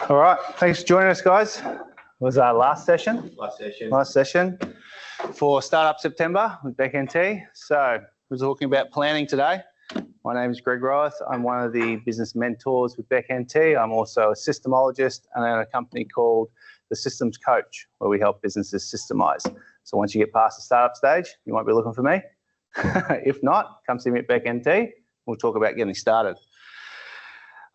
All right, thanks for joining us, guys. It was our last session. Last session for Startup September with Bate. So we're talking about planning today. My name is Greg Roworth. I'm one of the business mentors with Bate. I'm also a systemologist and I own a company called The Systems Coach, where we help businesses systemize. So once you get past the startup stage, you might be looking for me. If not, come see me at Bate. We'll talk about getting started.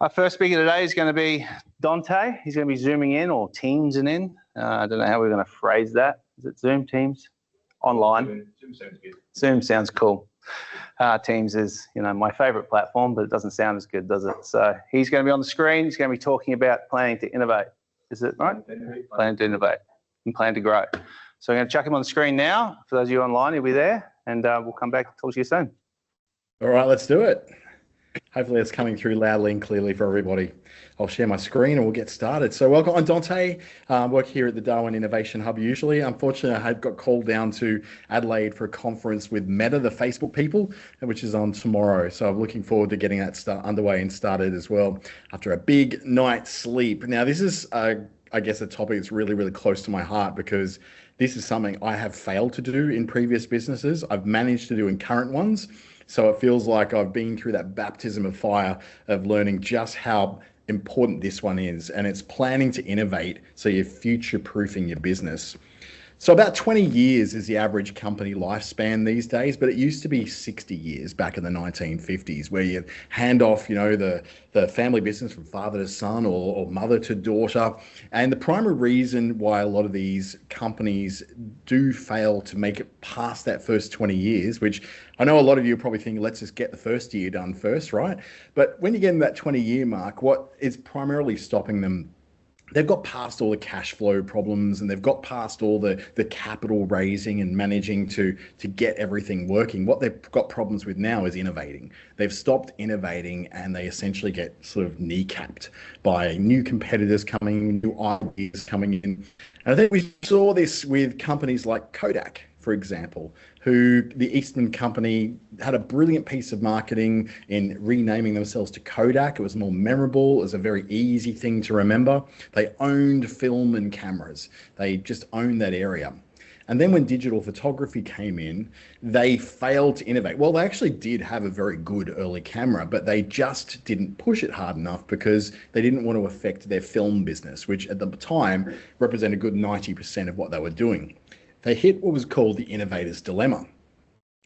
Our first speaker today is going to be Dante. He's going to be zooming in or teamsing in. I don't know how we're going to phrase that. Is it Zoom, Teams? Online? Zoom sounds good. Zoom sounds cool. Teams is, my favorite platform, but it doesn't sound as good, does it? So he's going to be on the screen. He's going to be talking about planning to innovate. Is it right? Planning to innovate and plan to grow. So I'm going to chuck him on the screen now. For those of you online, he'll be there, and we'll come back and talk to you soon. All right, let's do it. Hopefully it's coming through loudly and clearly for everybody. I'll share my screen and we'll get started. So welcome, I'm Dante. Work here at the Darwin Innovation Hub usually. Unfortunately, I had got called down to Adelaide for a conference with Meta, the Facebook people, which is on tomorrow. So I'm looking forward to getting that underway and started as well after a big night's sleep. Now, this is, I guess, a topic that's really, really close to my heart because this is something I have failed to do in previous businesses. I've managed to do in current ones. So it feels like I've been through that baptism of fire of learning just how important this one is. And it's planning to innovate so you're future-proofing your business. So about 20 years is the average company lifespan these days, but it used to be 60 years back in the 1950s, where you hand off, the family business from father to son or mother to daughter. And the primary reason why a lot of these companies do fail to make it past that first 20 years, which I know a lot of you are probably thinking, let's just get the first year done first, right? But when you get in that 20-year mark, what is primarily stopping them? They've got past all the cash flow problems and they've got past all the capital raising and managing to get everything working. What they've got problems with now is innovating. They've stopped innovating and they essentially get sort of kneecapped by new competitors coming, new ideas coming in. And I think we saw this with companies like Kodak, for example, who the Eastman company had a brilliant piece of marketing in renaming themselves to Kodak. It was more memorable. It was a very easy thing to remember. They owned film and cameras. They just owned that area. And then when digital photography came in, they failed to innovate. Well, they actually did have a very good early camera, but they just didn't push it hard enough because they didn't want to affect their film business, which at the time represented a good 90% of what they were doing. They hit what was called the innovator's dilemma.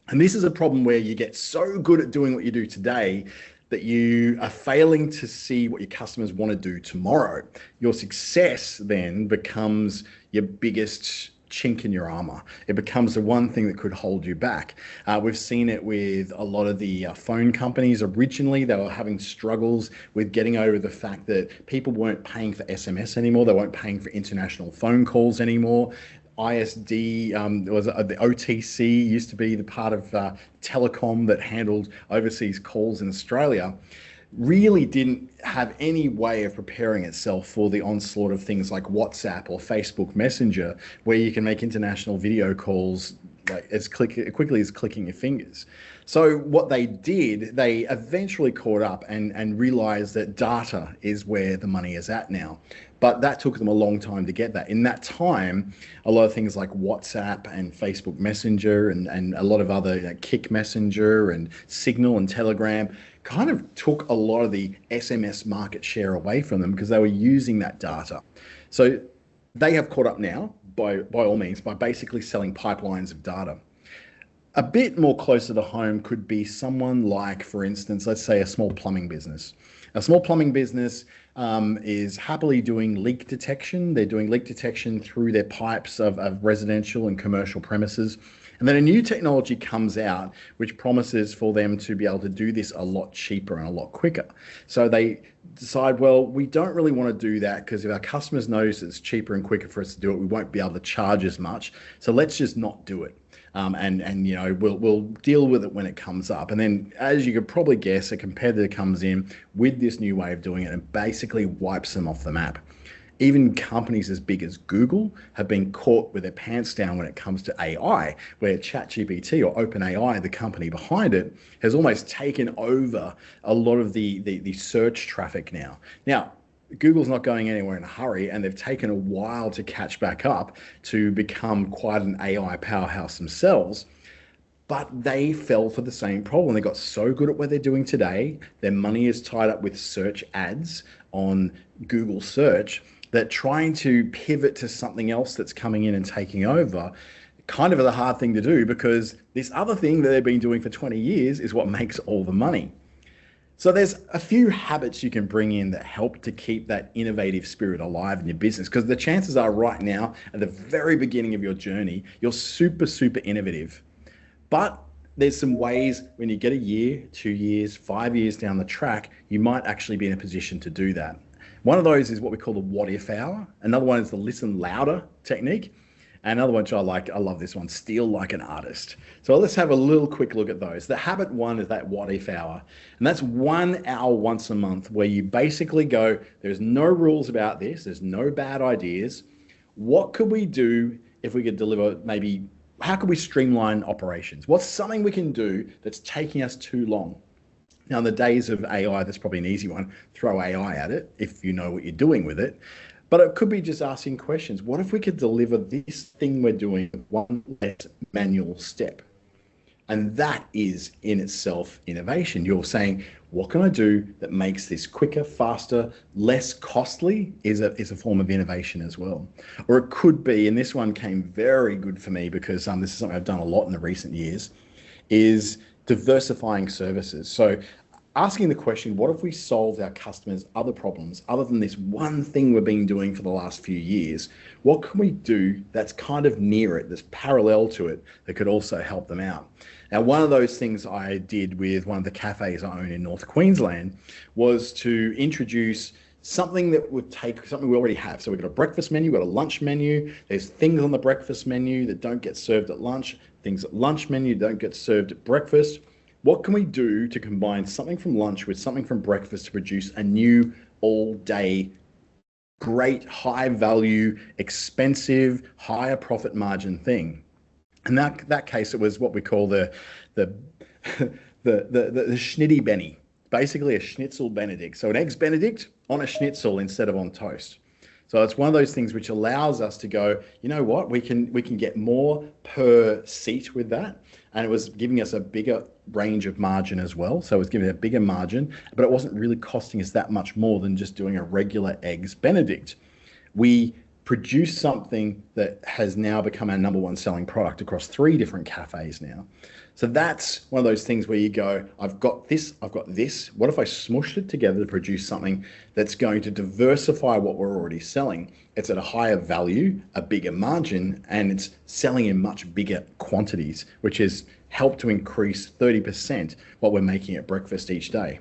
And this is a problem where you get so good at doing what you do today that you are failing to see what your customers want to do tomorrow. Your success then becomes your biggest chink in your armor. It becomes the one thing that could hold you back. We've seen it with a lot of the phone companies. Originally, they were having struggles with getting over the fact that people weren't paying for SMS anymore. They weren't paying for international phone calls anymore. ISD, was the OTC used to be the part of telecom that handled overseas calls in Australia, really didn't have any way of preparing itself for the onslaught of things like WhatsApp or Facebook Messenger, where you can make international video calls like as quickly as clicking your fingers. So what they did, they eventually caught up and realized that data is where the money is at now. But that took them a long time to get that. In that time, a lot of things like WhatsApp and Facebook Messenger and a lot of other Kik Messenger and Signal and Telegram kind of took a lot of the SMS market share away from them because they were using that data. So they have caught up now, by all means, by basically selling pipelines of data. A bit more closer to home could be someone like, for instance, let's say a small plumbing business. A small plumbing business is happily doing leak detection. They're doing leak detection through their pipes of residential and commercial premises. And then a new technology comes out which promises for them to be able to do this a lot cheaper and a lot quicker. So they decide, well, we don't really want to do that because if our customers notice it's cheaper and quicker for us to do it, we won't be able to charge as much. So let's just not do it. We'll deal with it when it comes up. And then, as you could probably guess, a competitor comes in with this new way of doing it and basically wipes them off the map. Even companies as big as Google have been caught with their pants down when it comes to AI, where ChatGPT or OpenAI, the company behind it, has almost taken over a lot of the search traffic now. Now, Google's not going anywhere in a hurry, and they've taken a while to catch back up to become quite an AI powerhouse themselves. But they fell for the same problem. They got so good at what they're doing today. Their money is tied up with search ads on Google search, that trying to pivot to something else that's coming in and taking over kind of is a hard thing to do, because this other thing that they've been doing for 20 years is what makes all the money. So there's a few habits you can bring in that help to keep that innovative spirit alive in your business, because the chances are right now, at the very beginning of your journey, you're super, super innovative. But there's some ways when you get a year, 2 years, 5 years down the track, you might actually be in a position to do that. One of those is what we call the what if hour. Another one is the listen louder technique. And another one which I like, I love this one, steal like an artist. So let's have a little quick look at those. The habit one is that what if hour. And that's 1 hour once a month where you basically go, there's no rules about this, there's no bad ideas. What could we do if we could deliver maybe, how could we streamline operations? What's something we can do that's taking us too long? Now, in the days of AI, that's probably an easy one. Throw AI at it if you know what you're doing with it. But it could be just asking questions. What if we could deliver this thing we're doing one less manual step? And that is in itself innovation. You're saying, what can I do that makes this quicker, faster, less costly is a form of innovation as well. Or it could be, and this one came very good for me because this is something I've done a lot in the recent years, is diversifying services. So asking the question, what if we solved our customers' other problems other than this one thing we've been doing for the last few years? What can we do that's kind of near it, that's parallel to it, that could also help them out? Now, one of those things I did with one of the cafes I own in North Queensland was to introduce something that would take something we already have. So we've got a breakfast menu, we've got a lunch menu. There's things on the breakfast menu that don't get served at lunch, things at lunch menu don't get served at breakfast. What can we do to combine something from lunch with something from breakfast to produce a new all-day, great, high-value, expensive, higher profit margin thing? In that case, it was what we call the schnitty Benny, basically a schnitzel Benedict. So an eggs Benedict on a schnitzel instead of on toast. So it's one of those things which allows us to go, you know what, we can get more per seat with that. And it was giving us a bigger range of margin as well. So it was giving a bigger margin, but it wasn't really costing us that much more than just doing a regular eggs Benedict. We produced something that has now become our #1 selling product across 3 different cafes now. So that's one of those things where you go, I've got this, I've got this. What if I smushed it together to produce something that's going to diversify what we're already selling? It's at a higher value, a bigger margin, and it's selling in much bigger quantities, which has helped to increase 30% what we're making at breakfast each day.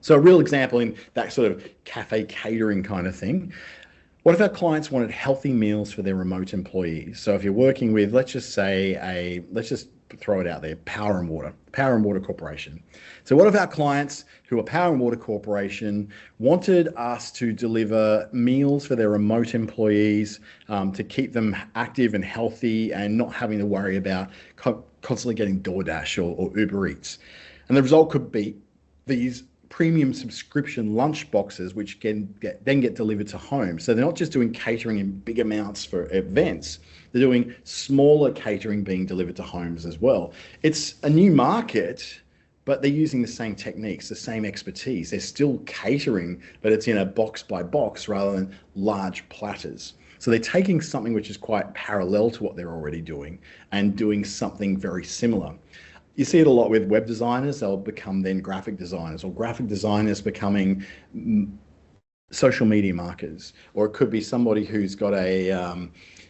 So a real example in that sort of cafe catering kind of thing. What if our clients wanted healthy meals for their remote employees? So if you're working with, let's just say let's just throw it out there, Power and Water Corporation. So what if our clients who are Power and Water Corporation wanted us to deliver meals for their remote employees to keep them active and healthy and not having to worry about constantly getting DoorDash or Uber Eats? And the result could be these premium subscription lunch boxes, which then get delivered to home. So they're not just doing catering in big amounts for events, they're doing smaller catering being delivered to homes as well. It's a new market, but they're using the same techniques, the same expertise. They're still catering, but it's in a box by box rather than large platters. So they're taking something which is quite parallel to what they're already doing and doing something very similar. You see it a lot with web designers. They'll become then graphic designers, or graphic designers becoming social media marketers. Or it could be somebody who's got a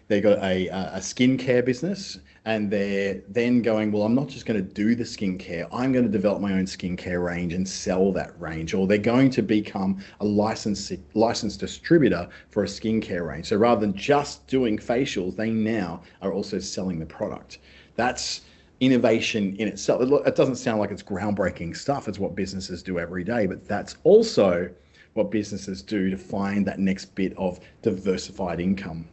skincare business, and they're then going, well, I'm not just going to do the skincare. I'm going to develop my own skincare range and sell that range. Or they're going to become a licensed distributor for a skincare range. So rather than just doing facials, they now are also selling the product. That's innovation in itself. It doesn't sound like it's groundbreaking stuff. It's what businesses do every day, but that's also what businesses do to find that next bit of diversified income.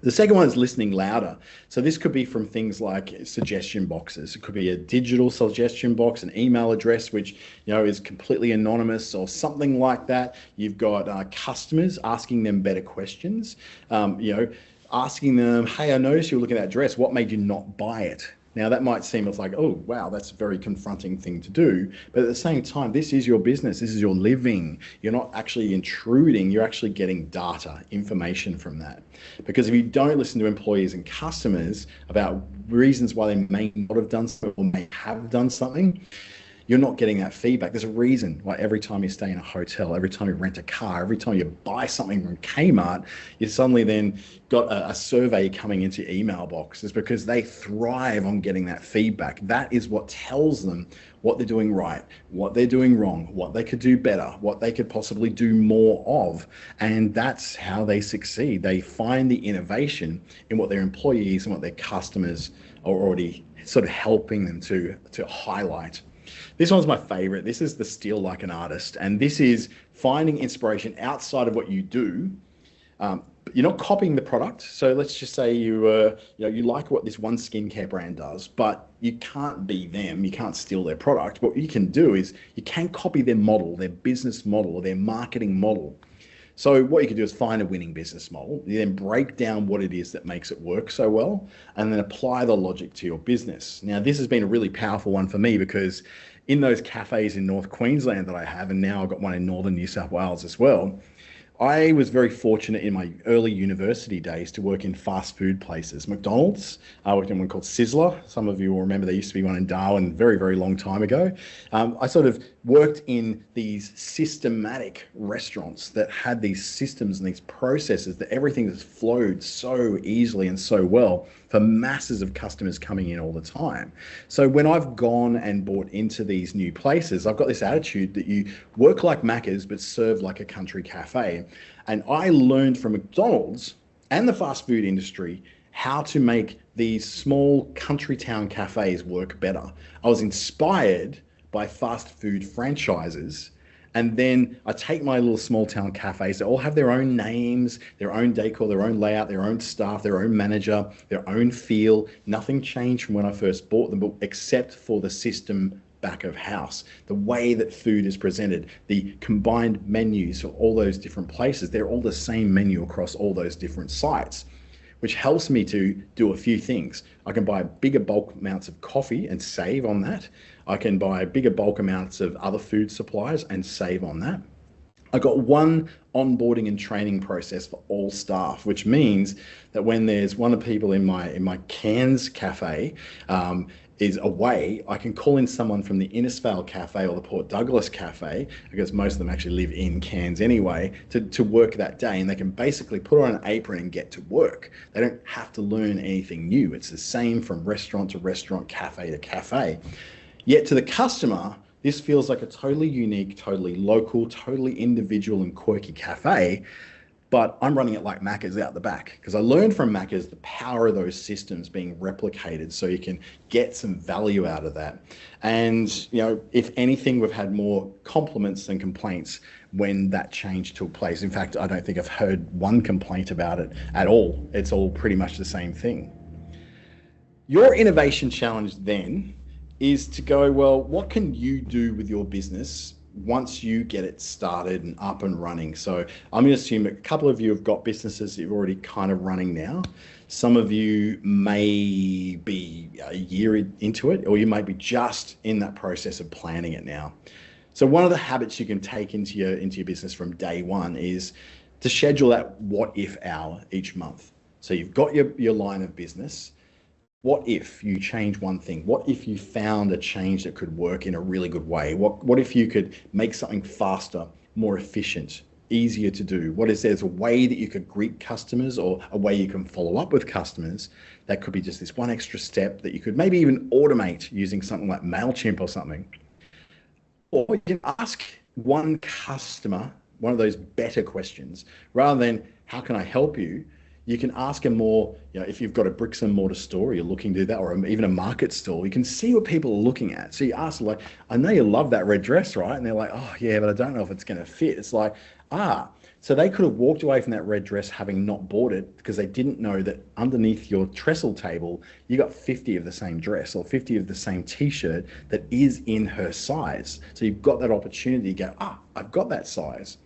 The second one is listening louder. So this could be from things like suggestion boxes. It could be a digital suggestion box, an email address, which is completely anonymous or something like that. You've got customers asking them better questions. Asking them, hey, I noticed you were looking at that dress. What made you not buy it? Now, that might seem like, oh, wow, that's a very confronting thing to do. But at the same time, this is your business. This is your living. You're not actually intruding. You're actually getting data, information from that. Because if you don't listen to employees and customers about reasons why they may not have done something or may have done something, you're not getting that feedback. There's a reason why every time you stay in a hotel, every time you rent a car, every time you buy something from Kmart, you suddenly then got a survey coming into your email box. It's because they thrive on getting that feedback. That is what tells them what they're doing right, what they're doing wrong, what they could do better, what they could possibly do more of. And that's how they succeed. They find the innovation in what their employees and what their customers are already sort of helping them to highlight. This one's my favorite. This is the steal like an artist. And this is finding inspiration outside of what you do. You're not copying the product. So let's just say you like what this one skincare brand does, but you can't be them. You can't steal their product. What you can do is you can copy their model, their business model, or their marketing model. So what you can do is find a winning business model. You then break down what it is that makes it work so well, and then apply the logic to your business. Now, this has been a really powerful one for me because in those cafes in North Queensland that I have, and now I've got one in Northern New South Wales as well, I was very fortunate in my early university days to work in fast food places. McDonald's, I worked in one called Sizzler. Some of you will remember there used to be one in Darwin very, very long time ago. I sort of worked in these systematic restaurants that had these systems and these processes that everything has flowed so easily and so well for masses of customers coming in all the time. So when I've gone and bought into these new places, I've got this attitude that you work like Macca's but serve like a country cafe. And I learned from McDonald's and the fast food industry how to make these small country town cafes work better. I was inspired by fast food franchises. And then I take my little small town cafes, they all have their own names, their own decor, their own layout, their own staff, their own manager, their own feel. Nothing changed from when I first bought them, but except for the system back of house, the way that food is presented, the combined menus for all those different places. They're all the same menu across all those different sites, which helps me to do a few things. I can buy bigger bulk amounts of coffee and save on that. I can buy bigger bulk amounts of other food supplies and save on that. I got one onboarding and training process for all staff, which means that when there's one of the people in my Cairns cafe is away, I can call in someone from the Innisfail cafe or the Port Douglas cafe, because most of them actually live in Cairns anyway, to work that day, and they can basically put on an apron and get to work. They don't have to learn anything new. It's the same from restaurant to restaurant, cafe to cafe. Yet to the customer, this feels like a totally unique, totally local, totally individual and quirky cafe, but I'm running it like Macca's out the back, because I learned from Macca's the power of those systems being replicated so you can get some value out of that. And, if anything, we've had more compliments than complaints when that change took place. In fact, I don't think I've heard one complaint about it at all. It's all pretty much the same thing. Your innovation challenge then is to go, well, what can you do with your business once you get it started and up and running? So I'm going to assume a couple of you have got businesses that you're already kind of running now. Some of you may be a year into it, or you may be just in that process of planning it now. So one of the habits you can take into your business from day one is to schedule that what if hour each month. So you've got your line of business. What if you change one thing? What if you found a change that could work in a really good way? What if you could make something faster, more efficient, easier to do? What if there's a way that you could greet customers, or a way you can follow up with customers that could be just this one extra step that you could maybe even automate using something like MailChimp or something? Or you can ask one customer one of those better questions rather than how can I help you? You can ask them more, if you've got a bricks and mortar store, you're looking to do that, or even a market store, you can see what people are looking at. So you ask them, like, I know you love that red dress, right? And they're like, oh yeah, but I don't know if it's going to fit. It's like, So they could have walked away from that red dress having not bought it because they didn't know that underneath your trestle table, you got 50 of the same dress or 50 of the same t-shirt that is in her size. So you've got that opportunity to go, I've got that size.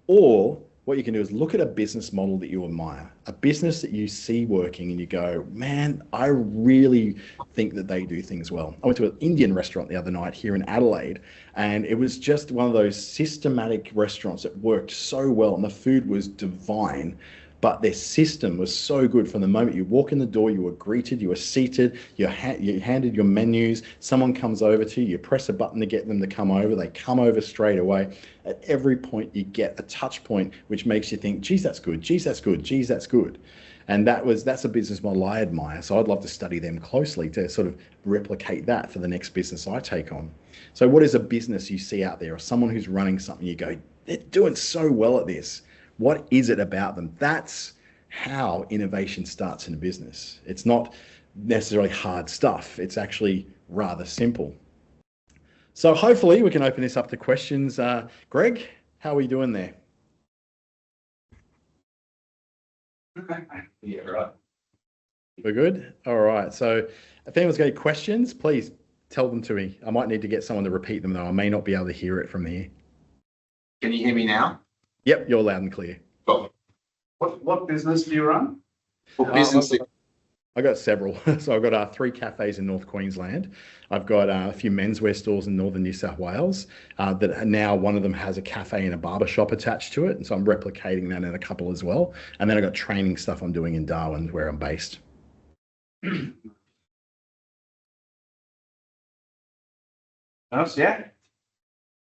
Or what you can do is look at a business model that you admire, a business that you see working and you go, man, I really think that they do things well. I went to an Indian restaurant the other night here in Adelaide, and it was just one of those systematic restaurants that worked so well and the food was divine. But their system was so good. From the moment you walk in the door, you were greeted, you were seated, you handed your menus, someone comes over to you, you press a button to get them to come over, they come over straight away. At every point you get a touch point which makes you think, geez, that's good, geez, that's good, geez, that's good. And that's a business model I admire. So I'd love to study them closely to sort of replicate that for the next business I take on. So what is a business you see out there, or someone who's running something, you go, they're doing so well at this. What is it about them? That's how innovation starts in a business. It's not necessarily hard stuff. It's actually rather simple. So hopefully we can open this up to questions. Greg, how are we doing there? Yeah, right. We're good? All right. So if anyone's got any questions, please tell them to me. I might need to get someone to repeat them though. I may not be able to hear it from here. Can you hear me now? Yep, you're loud and clear. Oh. What business do you run? What business? I got several. So I've got 3 cafes in North Queensland. I've got a few menswear stores in northern New South Wales that now one of them has a cafe and a barber shop attached to it. And so I'm replicating that in a couple as well. And then I've got training stuff I'm doing in Darwin where I'm based. Else, yeah.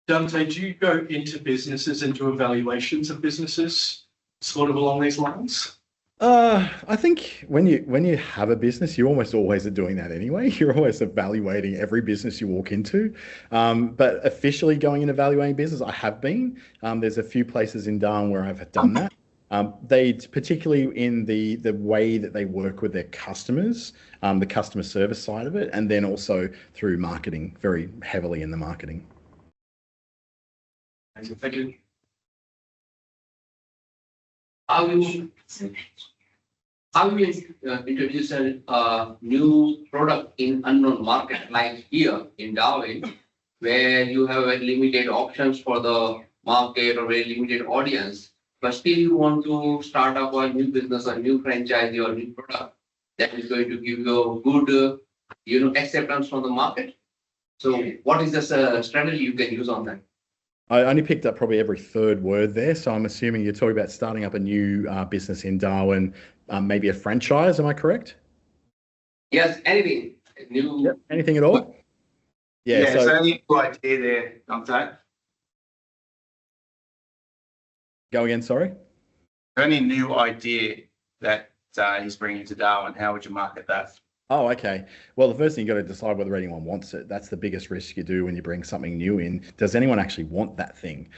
Dante, do you go into businesses and do evaluations of businesses sort of along these lines? I think when you have a business, you almost always are doing that anyway. You're always evaluating every business you walk into. But officially going and evaluating business, I have been. There's a few places in Darwin where I've done that. They particularly in the way that they work with their customers, the customer service side of it, and then also through marketing, very heavily in the marketing. Thank you. How you introduce a new product in unknown market like here in Darwin, where you have a limited options for the market or very limited audience, but still you want to start up a new business, a new franchise or new product that is going to give you a good, acceptance from the market. So what is the strategy you can use on that? I only picked up probably every third word there, so I'm assuming you're talking about starting up a new business in Darwin, maybe a franchise. Am I correct? Yes, anything new. Yep. Anything at all? Yeah, so any new idea there, Dante? Go again, sorry. Any new idea that he's bringing to Darwin, how would you market that? Oh, okay. Well, the first thing you got to decide whether anyone wants it. That's the biggest risk you do when you bring something new in. Does anyone actually want that thing?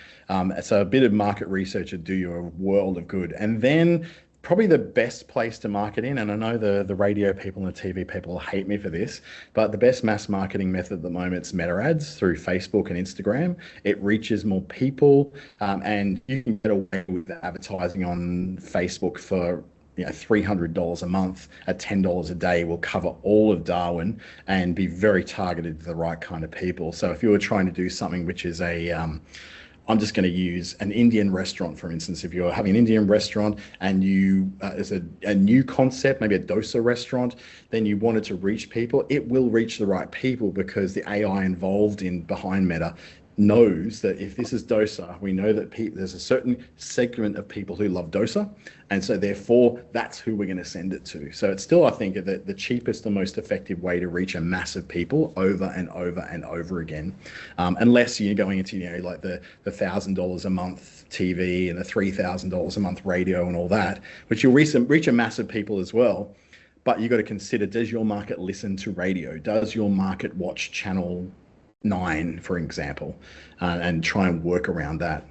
So a bit of market research would do you a world of good. And then probably the best place to market in, and I know the radio people and the TV people hate me for this, but the best mass marketing method at the moment is meta ads through Facebook and Instagram. It reaches more people, and you can get away with advertising on Facebook for $300 a month at $10 a day will cover all of Darwin and be very targeted to the right kind of people. So if you were trying to do something which is I'm just going to use an Indian restaurant, for instance. If you're having an Indian restaurant and you, as a new concept, maybe a dosa restaurant, then you wanted to reach people, it will reach the right people because the AI involved in behind Meta knows that if this is dosa, we know that there's a certain segment of people who love dosa, and so therefore that's who we're going to send it to. So it's still, I think, the cheapest and most effective way to reach a mass of people over and over and over again, unless you're going into like the $1,000 a month TV and the $3,000 a month radio and all that, which you'll reach a mass of people as well. But you've got to consider, does your market listen to radio? Does your market watch channel 9, for example, and try and work around that?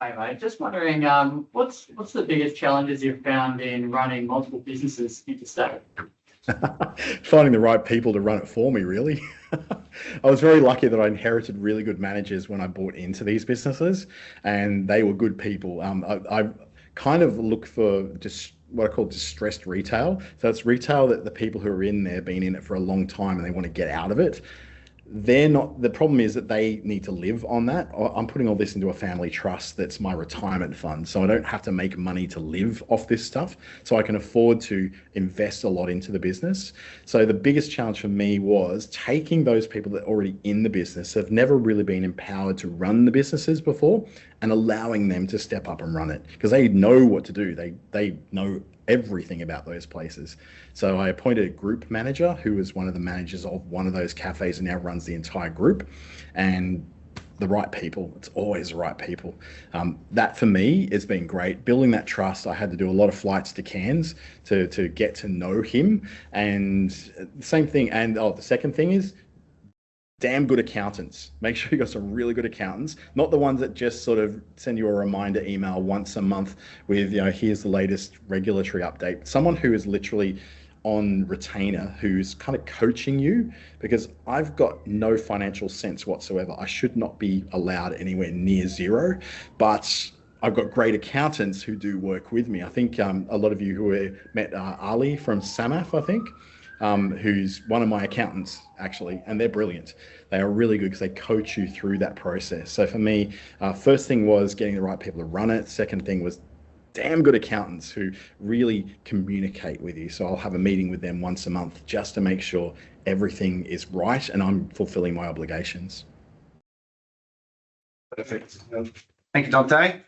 Hi, mate. Just wondering, what's the biggest challenges you've found in running multiple businesses interstate? Finding the right people to run it for me, really. I was very lucky that I inherited really good managers when I bought into these businesses, and they were good people. I kind of look for just what I call distressed retail. So it's retail that the people who are in there have been in it for a long time and they want to get out of it. They're not, the problem is that they need to live on that. I'm putting all this into a family trust that's my retirement fund, so I don't have to make money to live off this stuff, so I can afford to invest a lot into the business. So the biggest challenge for me was taking those people that are already in the business, have never really been empowered to run the businesses before, and allowing them to step up and run it, because they know what to do. They know everything about those places. So I appointed a group manager who was one of the managers of one of those cafes and now runs the entire group, and the right people. It's always the right people. That for me has been great. Building that trust, I had to do a lot of flights to Cairns to get to know him. And same thing. And the second thing is, damn good accountants. Make sure you got some really good accountants, not the ones that just sort of send you a reminder email once a month with, here's the latest regulatory update. Someone who is literally on retainer, who's kind of coaching you, because I've got no financial sense whatsoever. I should not be allowed anywhere near zero, but I've got great accountants who do work with me. I think a lot of you who met Ali from Samath, I think, who's one of my accountants actually, and they're brilliant. They are really good because they coach you through that process. So for me, first thing was getting the right people to run it. Second thing was damn good accountants who really communicate with you. So I'll have a meeting with them once a month just to make sure everything is right and I'm fulfilling my obligations. Perfect. Thank you, Dante.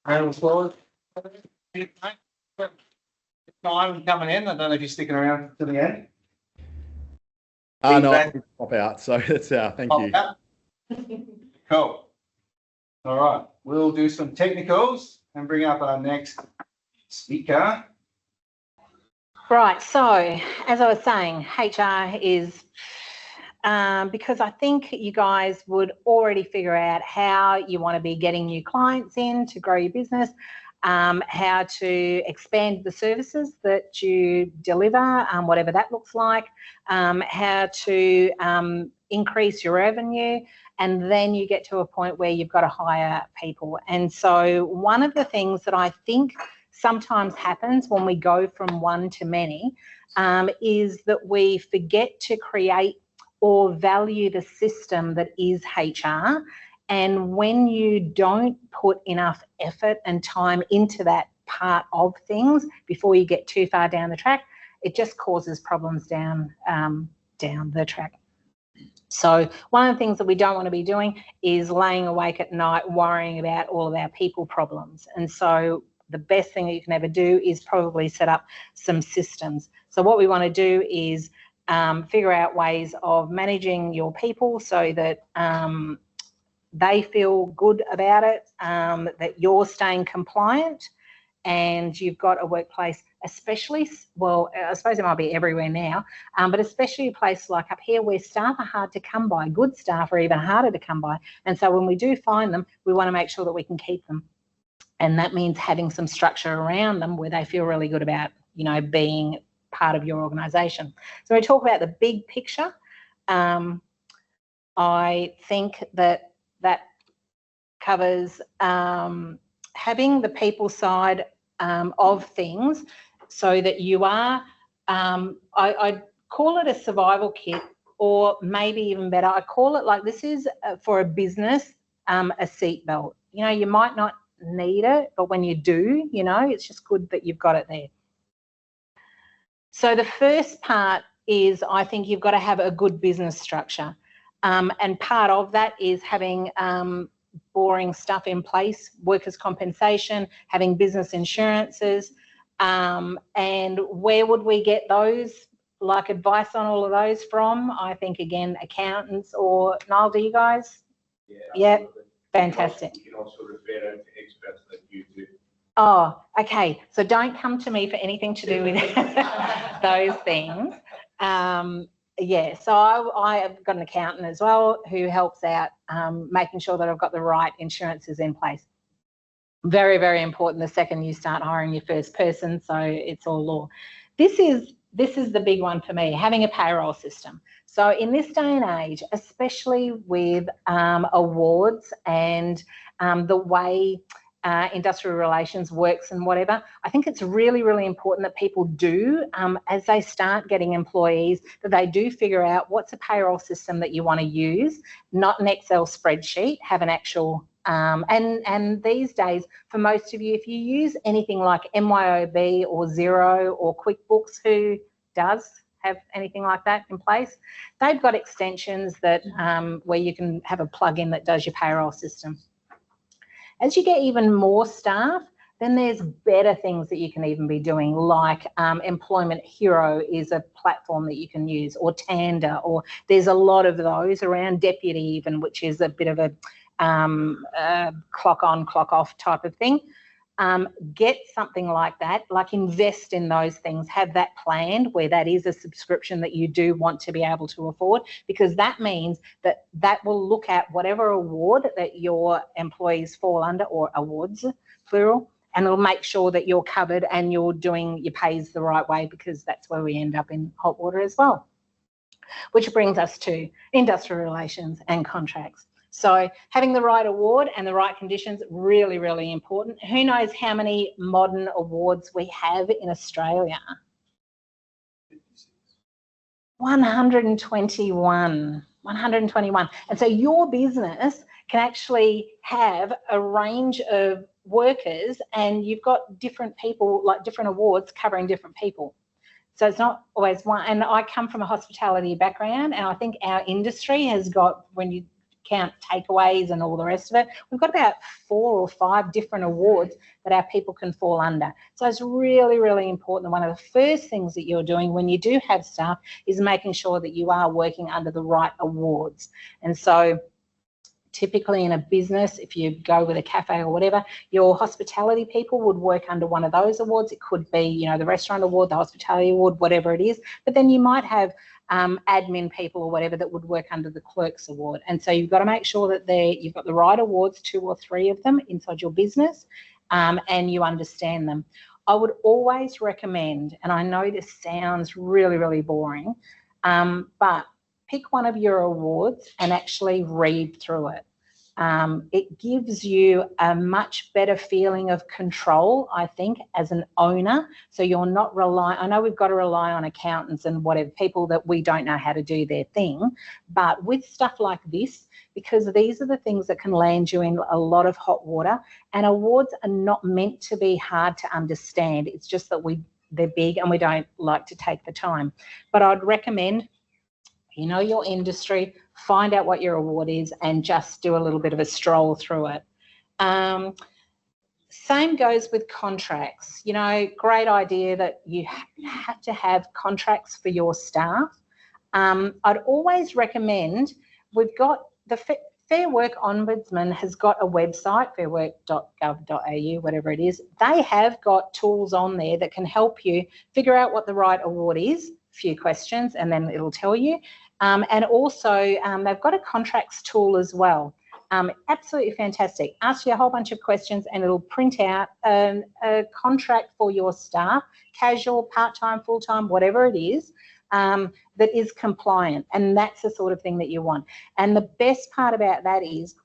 Round of applause. Time coming in. I don't know if you're sticking around to the end. No, I'll pop out. So that's thank you. Cool. All right, we'll do some technicals and bring up our next speaker. Right, so as I was saying, HR is, because I think you guys would already figure out how you want to be getting new clients in to grow your business, how to expand the services that you deliver, whatever that looks like, how to increase your revenue, and then you get to a point where you've got to hire people. And so one of the things that I think sometimes happens when we go from one to many is that we forget to create or value the system that is HR. And when you don't put enough effort and time into that part of things before you get too far down the track, it just causes problems down the track. So one of the things that we don't want to be doing is laying awake at night worrying about all of our people problems. And so the best thing that you can ever do is probably set up some systems. So what we want to do is figure out ways of managing your people so that they feel good about it, that you're staying compliant, and you've got a workplace, especially, well, I suppose it might be everywhere now, but especially a place like up here where staff are hard to come by. Good staff are even harder to come by. And so when we do find them, we want to make sure that we can keep them. And that means having some structure around them where they feel really good about, being part of your organisation. So when we talk about the big picture, I think that covers having the people side of things so that you are, I call it a survival kit, or maybe even better, I call it like this is for a business, a seatbelt. You might not need it, but when you do, it's just good that you've got it there. So the first part is, I think you've got to have a good business structure. And part of that is having boring stuff in place, workers' compensation, having business insurances. And where would we get those, like advice on all of those from? I think, again, accountants, or Niall, do you guys? Yeah, fantastic. You can also refer out to experts like you do. Oh, okay. So don't come to me for anything to do with those things. Yeah, so I have got an accountant as well who helps out making sure that I've got the right insurances in place. Very, very important the second you start hiring your first person, so it's all law. This is this is the big one for me, having a payroll system. So in this day and age, especially with awards and the way industrial relations works and whatever, I think it's really, really important that people do, as they start getting employees, that they do figure out what's a payroll system that you want to use, not an Excel spreadsheet, have an actual, and these days, for most of you, if you use anything like MYOB or Xero or QuickBooks, who does have anything like that in place, they've got extensions that where you can have a plug-in that does your payroll system. As you get even more staff, then there's better things that you can even be doing, like Employment Hero is a platform that you can use, or Tanda, or there's a lot of those around, Deputy even, which is a bit of a clock on, clock off type of thing. Get something like that, like invest in those things, have that planned where that is a subscription that you do want to be able to afford, because that means that that will look at whatever award that your employees fall under, or awards, plural, and it'll make sure that you're covered and you're doing your pays the right way, because that's where we end up in hot water as well. Which brings us to industrial relations and contracts. So having the right award and the right conditions, really, really important. Who knows how many modern awards we have in Australia? 121. 121. And so your business can actually have a range of workers, and you've got different people, like different awards covering different people. So it's not always one. And I come from a hospitality background, and I think our industry has got, when you count takeaways and all the rest of it, we've got about 4 or 5 different awards that our people can fall under. So it's really, really important. One of the first things that you're doing when you do have staff is making sure that you are working under the right awards. And so typically in a business, if you go with a cafe or whatever, your hospitality people would work under one of those awards. It could be, you know, the restaurant award, the hospitality award, whatever it is. But then you might have admin people or whatever that would work under the clerk's award. And so you've got to make sure that you've got the right awards, 2 or 3 of them inside your business, and you understand them. I would always recommend, and I know this sounds really, really boring, but pick one of your awards and actually read through it. It gives you a much better feeling of control, I think, as an owner. So you're not relying, I know we've got to rely on accountants and whatever, people that we don't know how to do their thing, but with stuff like this, because these are the things that can land you in a lot of hot water, and awards are not meant to be hard to understand. It's just that they're big and we don't like to take the time. But I'd recommend, you know, your industry, find out what your award is and just do a little bit of a stroll through it. Same goes with contracts. You know, great idea that you have to have contracts for your staff. I'd always recommend, we've got the Fair Work Ombudsman has got a website, fairwork.gov.au, whatever it is. They have got tools on there that can help you figure out what the right award is, a few questions, and then it'll tell you. And also, they've got a contracts tool as well. Absolutely fantastic. Ask you a whole bunch of questions and it'll print out a contract for your staff, casual, part-time, full-time, whatever it is, that is compliant. And that's the sort of thing that you want. And the best part about that is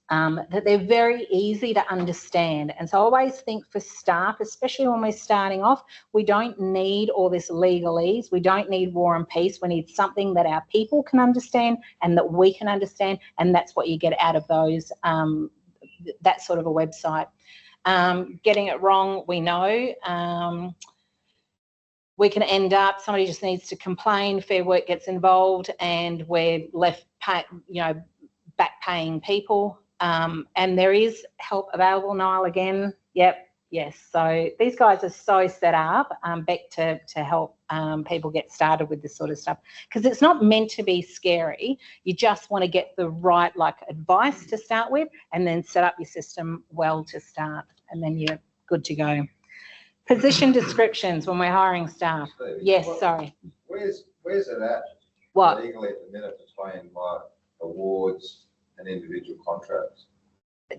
that they're very easy to understand. And so I always think for staff, especially when we're starting off, we don't need all this legalese. We don't need War and Peace. We need something that our people can understand and that we can understand. And that's what you get out of those, that sort of a website. Getting it wrong, we know. We can end up, somebody just needs to complain, Fair Work gets involved, and we're left, back paying people. And there is help available, Niall, again. Yep, yes. So these guys are so set up, Beck, to help people get started with this sort of stuff, because it's not meant to be scary. You just want to get the right advice to start with, and then set up your system well to start, and then you're good to go. Position descriptions when we're hiring staff. Stevie, yes, sorry. Where's it at? What? Legally at the minute between awards and individual contracts?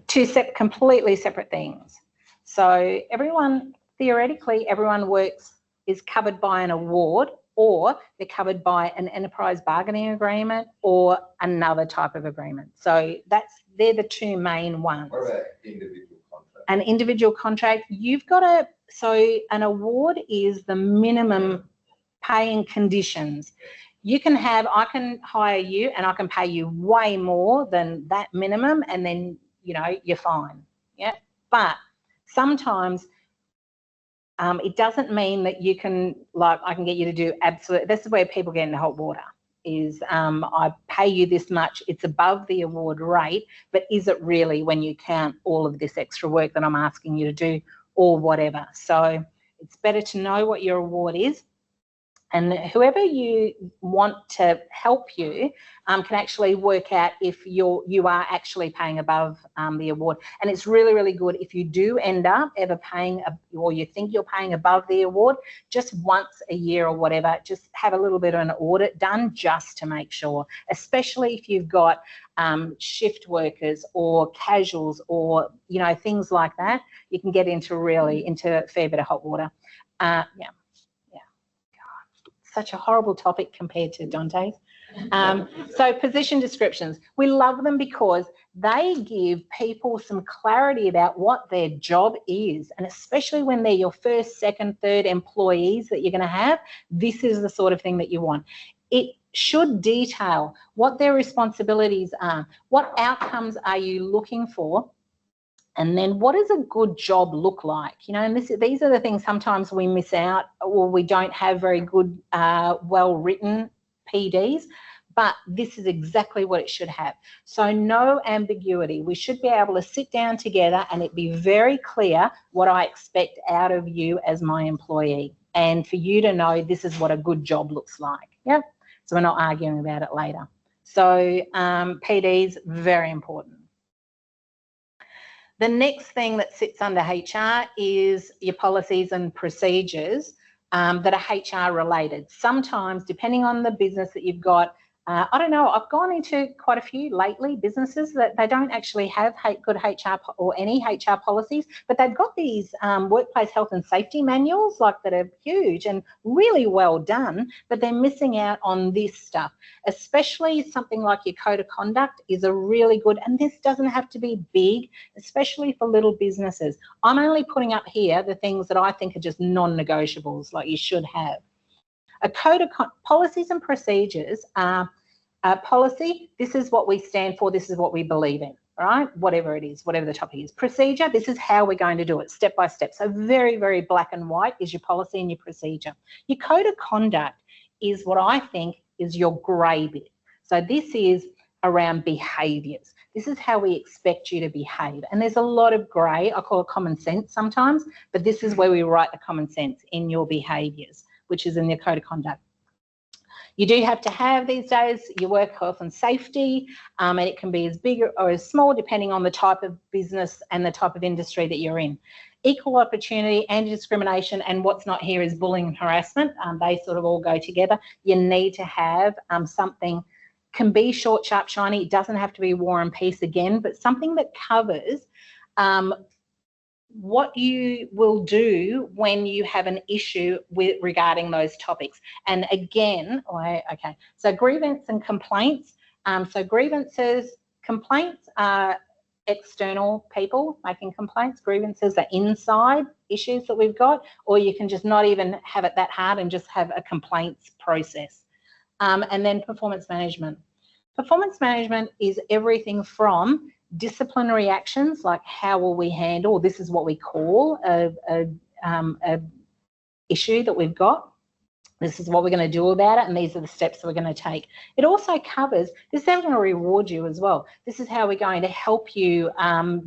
2 completely separate things. So everyone, theoretically, everyone works is covered by an award, or they're covered by an enterprise bargaining agreement or another type of agreement. So they're the two main ones. What about individual contract? An individual contract, you've got to, so an award is the minimum paying conditions. You can have, I can hire you and I can pay you way more than that minimum, and then, you know, you're fine. Yeah. But sometimes it doesn't mean that you can, like, I can get you to do absolute, this is where people get into hot water, is I pay you this much, it's above the award rate, but is it really when you count all of this extra work that I'm asking you to do or whatever? So it's better to know what your award is, and whoever you want to help you can actually work out if you are actually paying above the award. And it's really, really good if you do end up ever paying, or you think you're paying above the award, just once a year or whatever, just have a little bit of an audit done just to make sure, especially if you've got shift workers or casuals or, you know, things like that. You can get into a fair bit of hot water. Yeah. Such a horrible topic compared to Dante's. So position descriptions, we love them because they give people some clarity about what their job is, and especially when they're your first, second, third employees that you're going to have, this is the sort of thing that you want. It should detail what their responsibilities are, what outcomes are you looking for, and then what does a good job look like? You know, and these are the things sometimes we miss out, or we don't have very good, well-written PDs, but this is exactly what it should have. So no ambiguity. We should be able to sit down together and it be very clear what I expect out of you as my employee, and for you to know this is what a good job looks like. Yep. So we're not arguing about it later. So PDs, very important. The next thing that sits under HR is your policies and procedures that are HR related. Sometimes, depending on the business that you've got, I don't know, I've gone into quite a few lately businesses that they don't actually have good HR or any HR policies, but they've got these workplace health and safety manuals that are huge and really well done, but they're missing out on this stuff, especially something like your code of conduct is a really good, and this doesn't have to be big, especially for little businesses. I'm only putting up here the things that I think are just non-negotiables, like you should have. A code of policies and procedures are policy, this is what we stand for, this is what we believe in, all right? Whatever it is, whatever the topic is. Procedure, this is how we're going to do it, step by step. So very, very black and white is your policy and your procedure. Your code of conduct is what I think is your grey bit. So this is around behaviours. This is how we expect you to behave. And there's a lot of grey, I call it common sense sometimes, but this is where we write the common sense in your behaviours, which is in your code of conduct. You do have to have these days your work health and safety, and it can be as big or as small depending on the type of business and the type of industry that you're in. Equal opportunity, anti-discrimination, and what's not here is bullying and harassment. They sort of all go together. You need to have something, can be short, sharp, shiny. It doesn't have to be war and peace again, but something that covers what you will do when you have an issue regarding those topics. And again, okay, so grievance and complaints. So grievances, complaints are external people making complaints. Grievances are inside issues that we've got, or you can just not even have it that hard and just have a complaints process. And then performance management. Performance management is everything from disciplinary actions, like how will we handle, this is what we call a issue that we've got. This is what we're going to do about it, and these are the steps that we're going to take. It also covers, this is how we're going to reward you as well. This is how we're going to help you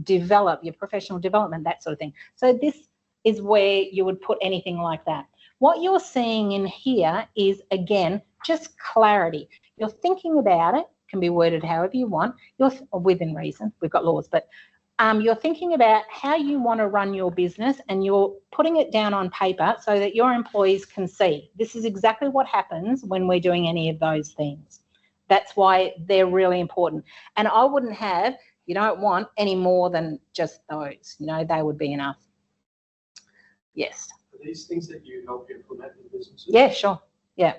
develop your professional development, that sort of thing. So this is where you would put anything like that. What you're seeing in here is, again, just clarity. You're thinking about it, can be worded however you want, you're within reason, we've got laws, but you're thinking about how you want to run your business, and you're putting it down on paper so that your employees can see this is exactly what happens when we're doing any of those things. That's why they're really important. And I wouldn't have, you don't want any more than just those, you know, they would be enough. Yes. For these things that you help implement in businesses? Yeah, sure. Yeah.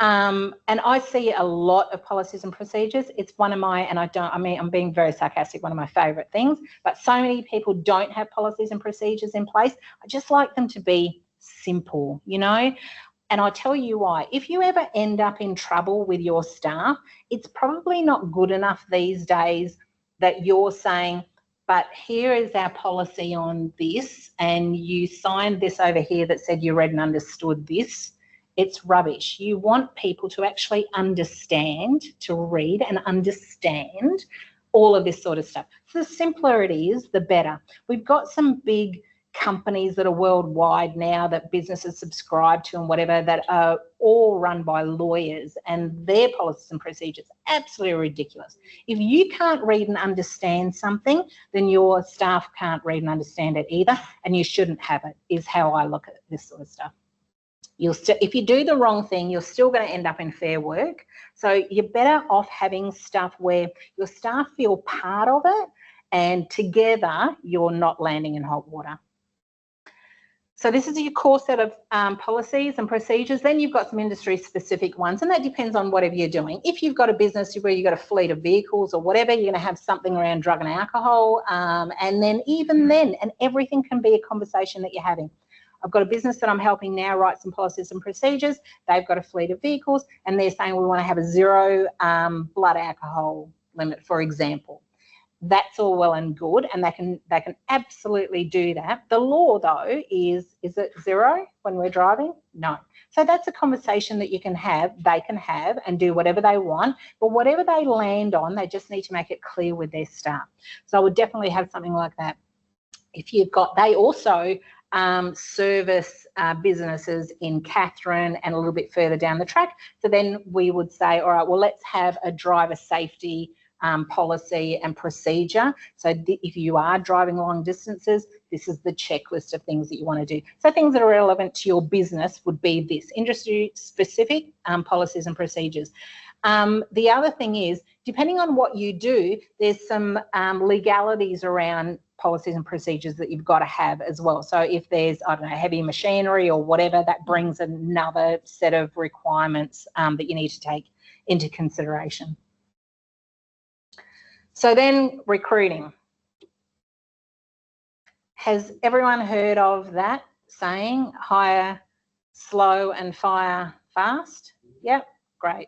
And I see a lot of policies and procedures. It's one of my, and I'm being very sarcastic, one of my favourite things, but so many people don't have policies and procedures in place. I just like them to be simple, you know? And I'll tell you why. If you ever end up in trouble with your staff, it's probably not good enough these days that you're saying, but here is our policy on this, and you signed this over here that said you read and understood this. It's rubbish. You want people to actually understand, to read and understand all of this sort of stuff. So the simpler it is, the better. We've got some big companies that are worldwide now that businesses subscribe to and whatever, that are all run by lawyers, and their policies and procedures absolutely ridiculous. If you can't read and understand something, then your staff can't read and understand it either, and you shouldn't have it, is how I look at this sort of stuff. If you do the wrong thing, you're still going to end up in Fair Work. So you're better off having stuff where your staff feel part of it, and together you're not landing in hot water. So this is your core set of policies and procedures. Then you've got some industry specific ones, and that depends on whatever you're doing. If you've got a business where you've got a fleet of vehicles or whatever, you're going to have something around drug and alcohol. And then even then, and everything can be a conversation that you're having. I've got a business that I'm helping now write some policies and procedures. They've got a fleet of vehicles, and they're saying we want to have a 0 blood alcohol limit, for example. That's all well and good, and they can absolutely do that. The law, though, is it 0 when we're driving? No. So that's a conversation that you can have, they can have, and do whatever they want. But whatever they land on, they just need to make it clear with their staff. So I would definitely have something like that. If you've got, they also service businesses in Catherine and a little bit further down the track. So then we would say, all right, well, let's have a driver safety policy and procedure. So if you are driving long distances, this is the checklist of things that you want to do. So things that are relevant to your business would be this, industry specific policies and procedures. The other thing is, depending on what you do, there's some legalities around policies and procedures that you've got to have as well. So if there's, I don't know, heavy machinery or whatever, that brings another set of requirements that you need to take into consideration. So then recruiting. Has everyone heard of that saying, hire slow and fire fast? Yep, great.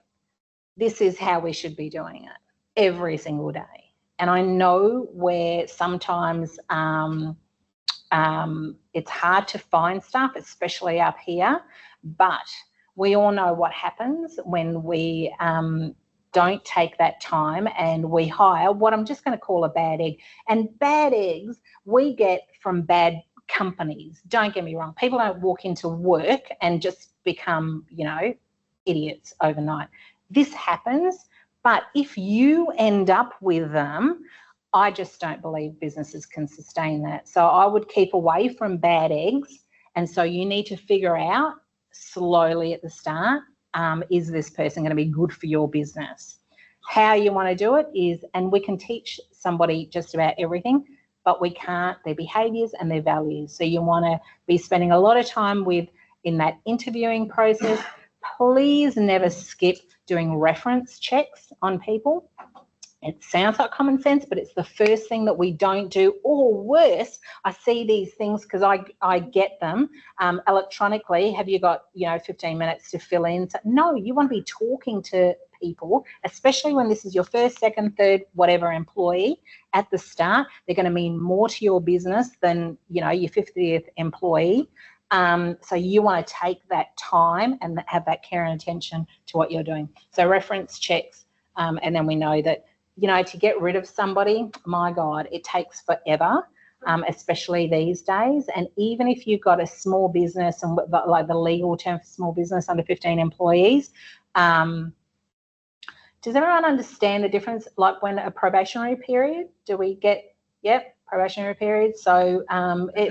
This is how we should be doing it every single day. And I know where sometimes it's hard to find staff, especially up here, but we all know what happens when we don't take that time and we hire what I'm just going to call a bad egg. And bad eggs we get from bad companies. Don't get me wrong. People don't walk into work and just become, you know, idiots overnight. This happens, but if you end up with them, I just don't believe businesses can sustain that. So I would keep away from bad eggs. And so you need to figure out slowly at the start, is this person going to be good for your business? How you want to do it is, and we can teach somebody just about everything, but we can't, their behaviours and their values. So you want to be spending a lot of time with, in that interviewing process, please never skip doing reference checks on people. It sounds like common sense, but it's the first thing that we don't do. Or worse, I see these things because I get them electronically. Have you got, 15 minutes to fill in? So, no, you want to be talking to people, especially when this is your first, second, third, whatever employee at the start. They're going to mean more to your business than, your 50th employee. So you want to take that time and have that care and attention to what you're doing. So reference checks, and then we know that, to get rid of somebody, my God, it takes forever, especially these days. And even if you've got a small business, and like the legal term for small business under 15 employees, does everyone understand the difference? Like when a probationary period, do we get, yep, probationary period. So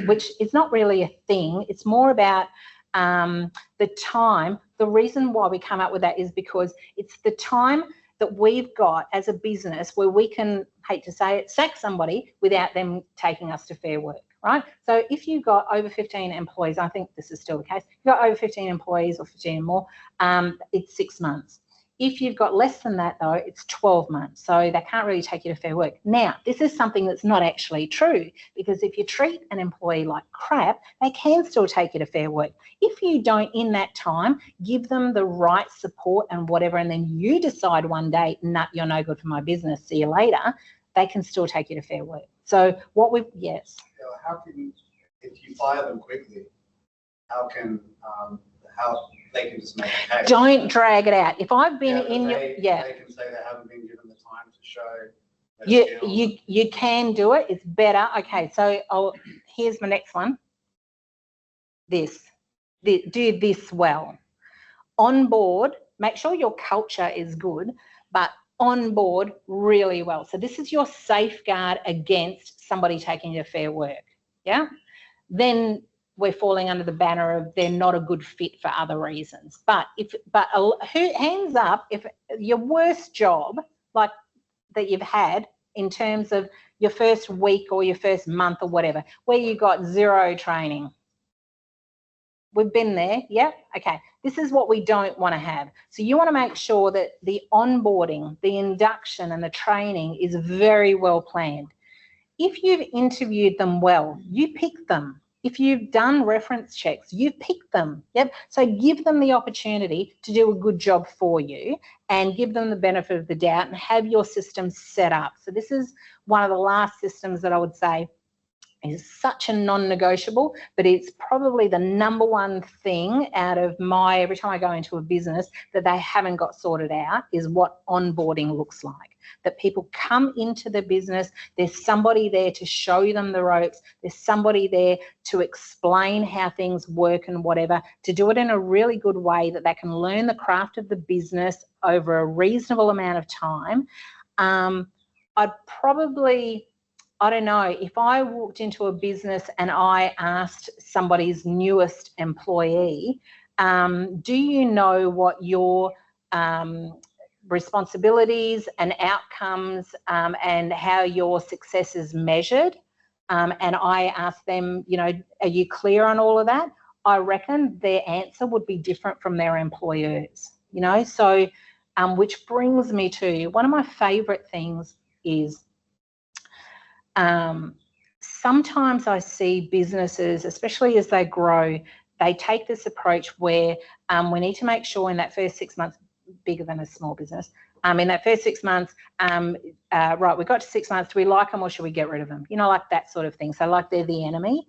which is not really a thing. It's more about the time. The reason why we come up with that is because it's the time that we've got as a business where we can, hate to say it, sack somebody without them taking us to Fair Work, right? So if you've got over 15 employees, I think this is still the case, if you've got over 15 employees or 15 or more, it's 6 months. If you've got less than that, though, it's 12 months. So they can't really take you to Fair Work. Now, this is something that's not actually true, because if you treat an employee like crap, they can still take you to Fair Work. If you don't, in that time, give them the right support and whatever, and then you decide one day, nah, you're no good for my business, see you later, they can still take you to Fair Work. So what we've, yes. How can, if you fire them quickly, how they can just make a case? Don't drag it out. If I've been in your, they can say they haven't been given the time to show their skills. You can do it. It's better. Okay, so here's my next one. Do this well. On board, make sure your culture is good, but on board really well. So this is your safeguard against somebody taking you to Fair Work. Yeah. Then we're falling under the banner of they're not a good fit for other reasons. But hands up, if your worst job, like that you've had in terms of your first week or your first month or whatever, where you got zero training. We've been there, yeah? Okay, this is what we don't want to have. So you want to make sure that the onboarding, the induction and the training is very well planned. If you've interviewed them well, you pick them. If you've done reference checks, you've picked them. Yep. So give them the opportunity to do a good job for you and give them the benefit of the doubt and have your system set up. So this is one of the last systems that I would say is such a non-negotiable, but it's probably the number one thing out of every time I go into a business that they haven't got sorted out is what onboarding looks like. That people come into the business, there's somebody there to show them the ropes, there's somebody there to explain how things work and whatever, to do it in a really good way that they can learn the craft of the business over a reasonable amount of time. I'd probably, I don't know, if I walked into a business and I asked somebody's newest employee, do you know what your responsibilities and outcomes and how your success is measured? And I asked them, you know, are you clear on all of that? I reckon their answer would be different from their employers, you know? So, which brings me to one of my favourite things is sometimes I see businesses, especially as they grow, they take this approach where we need to make sure in that first 6 months, bigger than a small business, in that first 6 months, right, we got to 6 months, do we like them or should we get rid of them? You know, like that sort of thing. So like they're the enemy,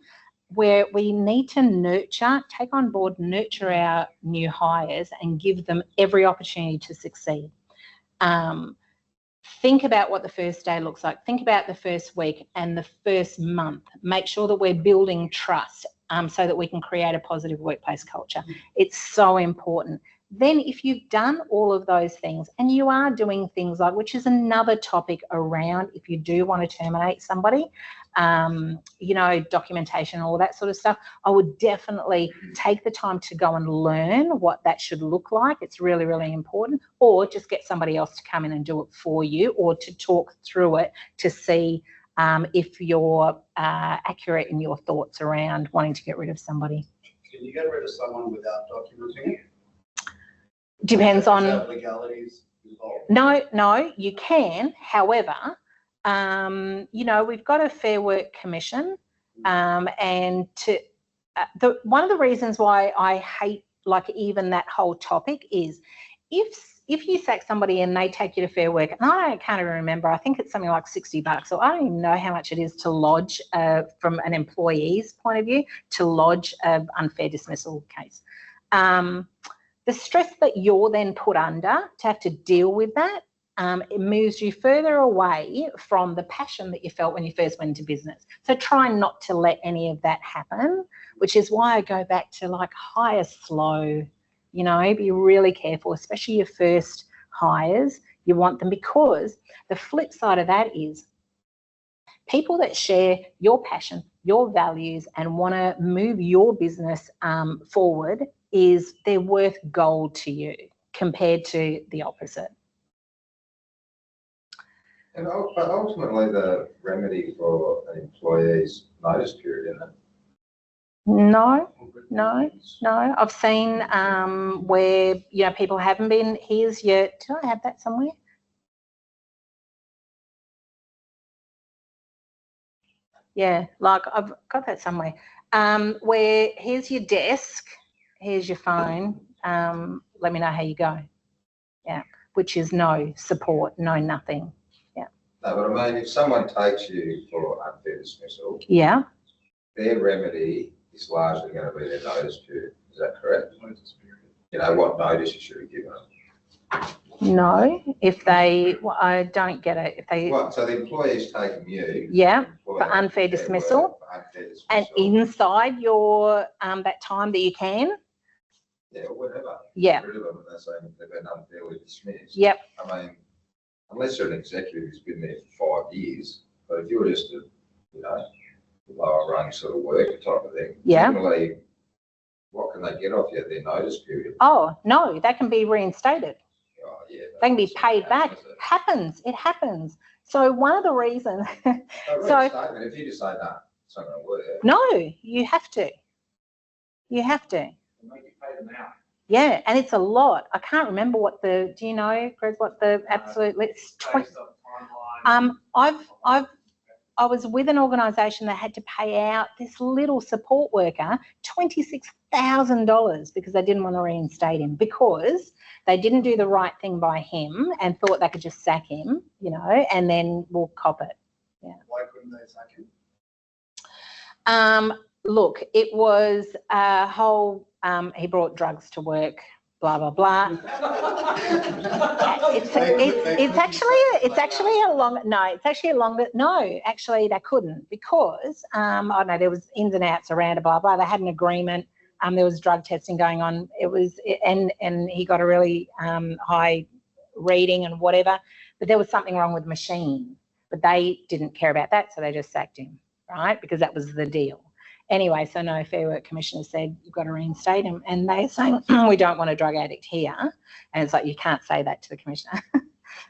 where we need to nurture, take on board, nurture our new hires and give them every opportunity to succeed. Think about what the first day looks like. Think about the first week and the first month. Make sure that we're building trust so that we can create a positive workplace culture. It's so important. Then if you've done all of those things and you are doing things like, which is another topic around if you do want to terminate somebody, you know, documentation, all that sort of stuff, I would definitely take the time to go and learn what that should look like. It's really, really important. Or just get somebody else to come in and do it for you, or to talk through it to see if you're accurate in your thoughts around wanting to get rid of somebody. Can you get rid of someone without documenting it? Depends on legalities involved. No, you can. However, you know, we've got a Fair Work Commission, and one of the reasons why I hate like even that whole topic is if you sack somebody and they take you to Fair Work, and I can't even remember, I think it's something like $60, so I don't even know how much it is to lodge from an employee's point of view to lodge an unfair dismissal case. The stress that you're then put under to have to deal with that, it moves you further away from the passion that you felt when you first went into business. So try not to let any of that happen, which is why I go back to like hire slow, you know, be really careful, especially your first hires. You want them, because the flip side of that is people that share your passion, your values, and want to move your business forward, is they're worth gold to you compared to the opposite. But ultimately, the remedy for an employee's notice period, isn't it? No. I've seen where, you know, people haven't been, here's your, did I have that somewhere? Yeah, like I've got that somewhere. Where here's your desk, here's your phone, let me know how you go. Yeah, which is no support, no nothing. Yeah. No, but I mean, if someone takes you for unfair dismissal, yeah, their remedy is largely going to be their notice period. Is that correct? You know, what notice you should have given them? No, if they, well, I don't get it. If they, What? So the employee's taking you. Yeah, for for unfair dismissal. And inside your that time that you can. Yeah, or whatever. Yeah. Get rid of them and they're saying they've been unfairly dismissed. Yep. I mean, unless you're an executive who's been there for 5 years, but if you're just a, you know, lower rung sort of worker type of thing, Yeah. generally, what can they get off you at their notice period? Oh no, that can be reinstated. Oh, yeah, they can be paid back. It happens. So one of the reasons. So if you just say no, it's not going to work. No, you have to. You have to. Yeah, and it's a lot. I can't remember what the. Do you know, Greg, what the absolute? Let's. I was with an organisation that had to pay out this little support worker $26,000 because they didn't want to reinstate him because they didn't do the right thing by him and thought they could just sack him, you know, and then we'll cop it. Yeah. Why couldn't they sack him? Look, it was a whole. He brought drugs to work. Blah blah blah. It's actually a longer. No, actually they couldn't because I don't know, there was ins and outs around it. Blah blah. They had an agreement. There was drug testing going on. It was and he got a really high reading and whatever. But there was something wrong with the machine. But they didn't care about that, so they just sacked him, right? Because that was the deal. Anyway, so no, Fair Work Commissioner said you've got to reinstate him, and they're saying we don't want a drug addict here, and it's like you can't say that to the commissioner,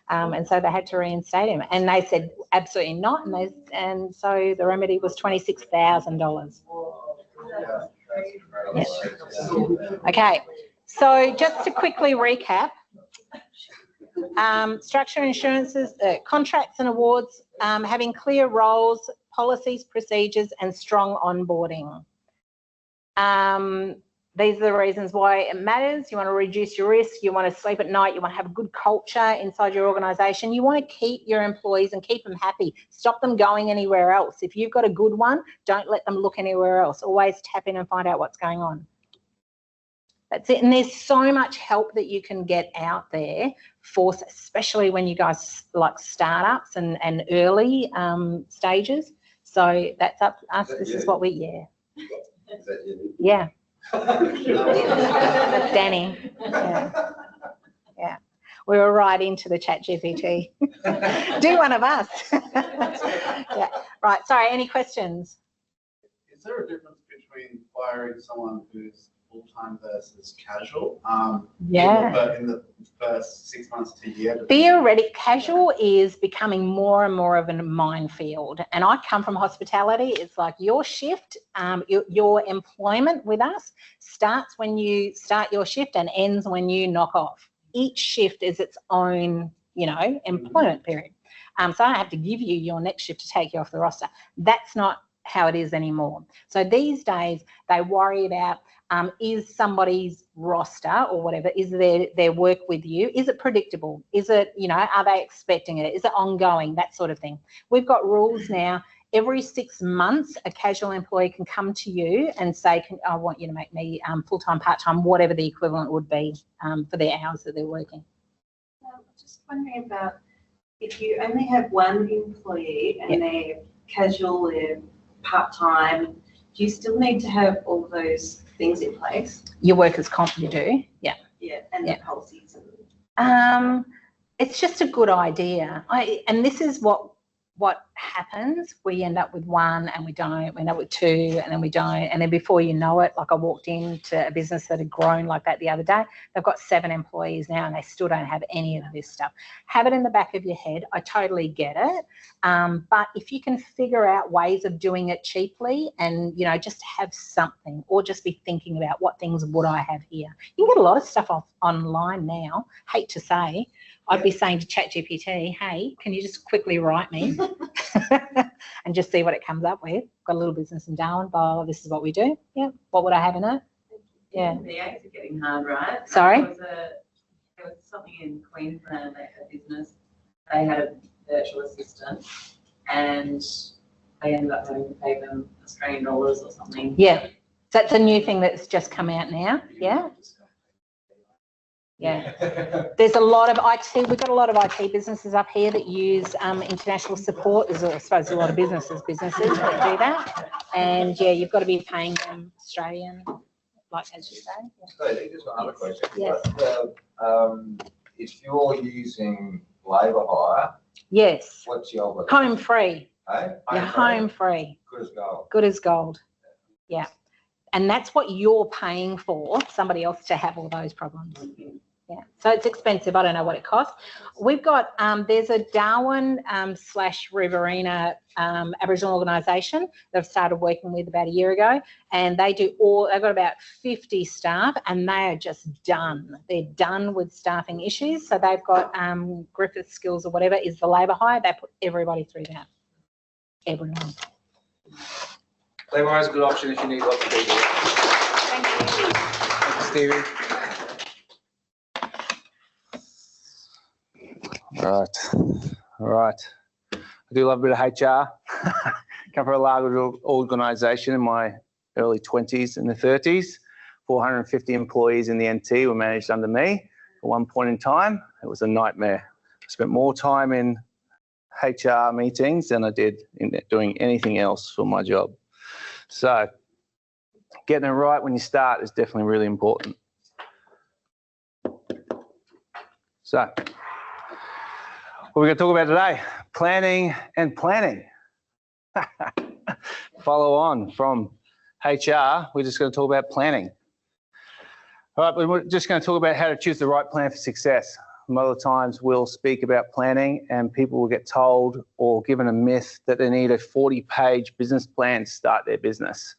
and so they had to reinstate him, and they said absolutely not, and so the remedy was $26,000. Yeah. Okay, so just to quickly recap, structure insurances, contracts and awards, having clear roles, policies, procedures, and strong onboarding. These are the reasons why it matters. You want to reduce your risk. You want to sleep at night. You want to have a good culture inside your organisation. You want to keep your employees and keep them happy. Stop them going anywhere else. If you've got a good one, don't let them look anywhere else. Always tap in and find out what's going on. That's it. And there's so much help that you can get out there for, especially when you guys like startups and early stages. So that's up to us. This is what we, Is that you? yeah. That's Danny. Yeah. Yeah. We were right into the chat GPT. Do one of us. Yeah. Right. Sorry, any questions? Is there a difference between firing someone who's full-time versus casual? Yeah. In the first 6 months to a year. Theoretic casual is becoming more and more of a minefield. And I come from hospitality. It's like your shift, your employment with us starts when you start your shift and ends when you knock off. Each shift is its own, you know, employment period. So I don't have to give you your next shift to take you off the roster. That's not how it is anymore. So these days they worry about is somebody's roster or whatever, is their work with you, is it predictable? Is it, you know, are they expecting it? Is it ongoing? That sort of thing. We've got rules now. Every 6 months, a casual employee can come to you and say, I want you to make me full-time, part-time, whatever the equivalent would be for the hours that they're working. Just wondering about if you only have one employee and they're casual, they're part-time, do you still need to have all those things in place? Your workers' comp, you do, yeah. Yeah, and the policies. It's just a good idea. And this is what happens, we end up with one and we don't, we end up with two and then we don't. And then before you know it, like I walked into a business that had grown like that the other day. They've got 7 employees now and they still don't have any of this stuff. Have it in the back of your head. I totally get it. But if you can figure out ways of doing it cheaply and, you know, just have something or just be thinking about what things would I have here. You can get a lot of stuff online now. Hate to say. I'd be saying to ChatGPT, hey, can you just quickly write me and just see what it comes up with? Got a little business in Darwin, blah, this is what we do. Yeah, what would I have in it? Yeah. The eggs are getting hard, right? Sorry? There was something in Queensland, they had a business, they had a virtual assistant and they ended up having to pay them Australian dollars or something. Yeah, so that's a new thing that's just come out now, yeah? Yeah, there's a lot of IT, we've got a lot of IT businesses up here that use international support. There's, I suppose, a lot of businesses that do that. And yeah, you've got to be paying them Australian, like as you say. Yeah. So just one other question. Yes. If you're using labour hire, yes. what's your Home free. Hey? You're home free. Good as gold. Good as gold. Yeah. And that's what you're paying for, somebody else to have all those problems. Yeah, so it's expensive. I don't know what it costs. We've got, there's a Darwin / Riverina Aboriginal organisation that I've started working with about a year ago, and they've got about 50 staff and they are just done. They're done with staffing issues. So they've got Griffith Skills or whatever is the labour hire. They put everybody through that. Everyone. Labour hire is a good option if you need lots of people. Thank you. Thanks, Stevie. All right. I do love a bit of HR. Come from a large organisation in my early 20s and the 30s. 450 employees in the NT were managed under me. At one point in time, it was a nightmare. I spent more time in HR meetings than I did in doing anything else for my job. So getting it right when you start is definitely really important. So what we're going to talk about today, planning and planning. Follow on from HR, we're just going to talk about planning. All right, but we're just going to talk about how to choose the right plan for success. A lot of times we'll speak about planning and people will get told or given a myth that they need a 40-page business plan to start their business.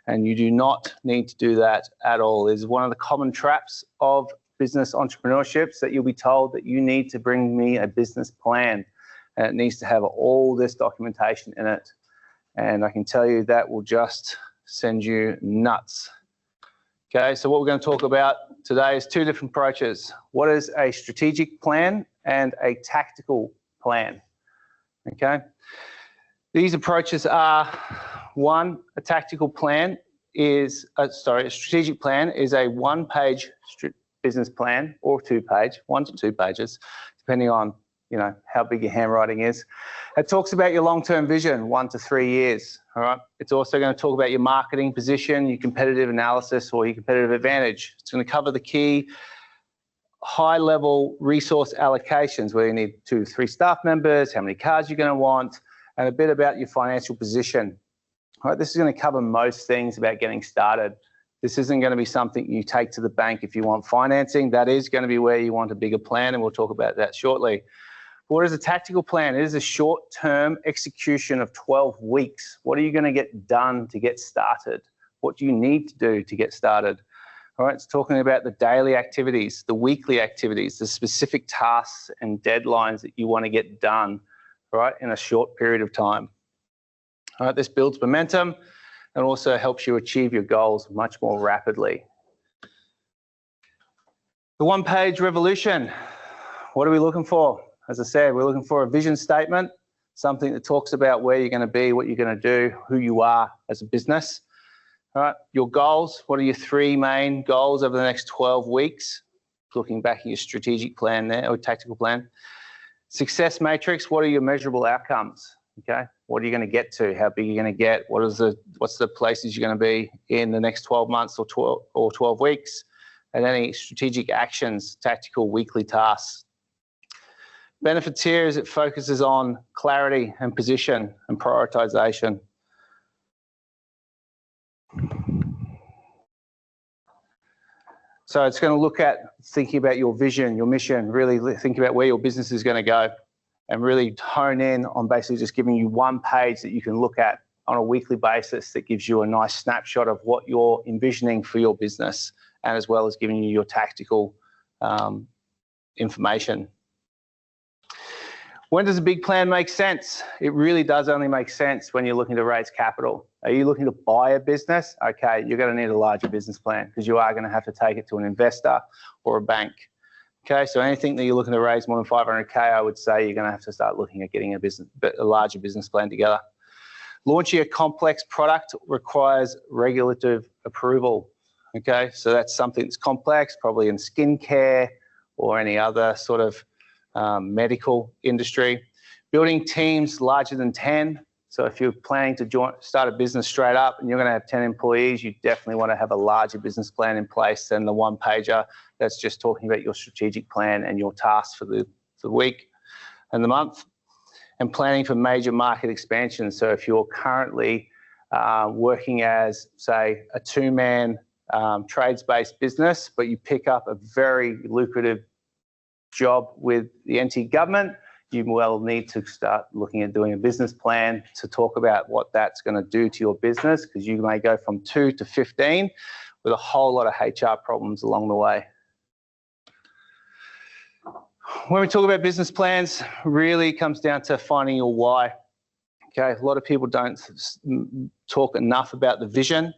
And you do not need to do that at all. It's one of the common traps of business entrepreneurships that you'll be told that you need to bring me a business plan and it needs to have all this documentation in it. And I can tell you that will just send you nuts. Okay, so what we're going to talk about today is 2 different approaches. What is a strategic plan and a tactical plan? Okay, these approaches are, one, a tactical plan is, a strategic plan is a 1-page business plan or 2-page, 1 to 2 pages, depending on, you know, how big your handwriting is. It talks about your long-term vision, 1 to 3 years, all right? It's also going to talk about your marketing position, your competitive analysis or your competitive advantage. It's going to cover the key high-level resource allocations, where you need 2 to 3 staff members, how many cars you're going to want, and a bit about your financial position. All right, this is going to cover most things about getting started. This isn't going to be something you take to the bank if you want financing. That is going to be where you want a bigger plan, and we'll talk about that shortly. What is a tactical plan? It is a short-term execution of 12 weeks. What are you going to get done to get started? What do you need to do to get started? All right, it's talking about the daily activities, the weekly activities, the specific tasks and deadlines that you want to get done, right, in a short period of time. All right, this builds momentum and also helps you achieve your goals much more rapidly. The 1-page revolution. What are we looking for? As I said, we're looking for a vision statement, something that talks about where you're going to be, what you're going to do, who you are as a business. All right, your goals. What are your 3 main goals over the next 12 weeks? Looking back at your strategic plan there, or tactical plan. Success matrix. What are your measurable outcomes? Okay, what are you going to get to? How big are you going to get? What's the places you're going to be in the next 12 months or 12 weeks? And any strategic actions, tactical weekly tasks. Benefits here is it focuses on clarity and position and prioritization. So it's going to look at thinking about your vision, your mission, really think about where your business is going to go, and really hone in on basically just giving you one page that you can look at on a weekly basis that gives you a nice snapshot of what you're envisioning for your business, and as well as giving you your tactical information. When does a big plan make sense? It really does only make sense when you're looking to raise capital. Are you looking to buy a business? Okay, you're going to need a larger business plan because you are going to have to take it to an investor or a bank. Okay, so anything that you're looking to raise more than 500K, I would say you're going to have to start looking at getting a larger business plan together. Launching a complex product requires regulative approval. Okay, so that's something that's complex, probably in skincare or any other sort of medical industry. Building teams larger than 10. So if you're planning to start a business straight up and you're going to have 10 employees, you definitely want to have a larger business plan in place than the one pager that's just talking about your strategic plan and your tasks for the week and the month. And planning for major market expansion. So if you're currently working as, say, a two-man trades-based business, but you pick up a very lucrative job with the NT government, you will need to start looking at doing a business plan to talk about what that's going to do to your business, because you may go from 2 to 15 with a whole lot of HR problems along the way. When we talk about business plans, really comes down to finding your why. Okay, a lot of people don't talk enough about the vision.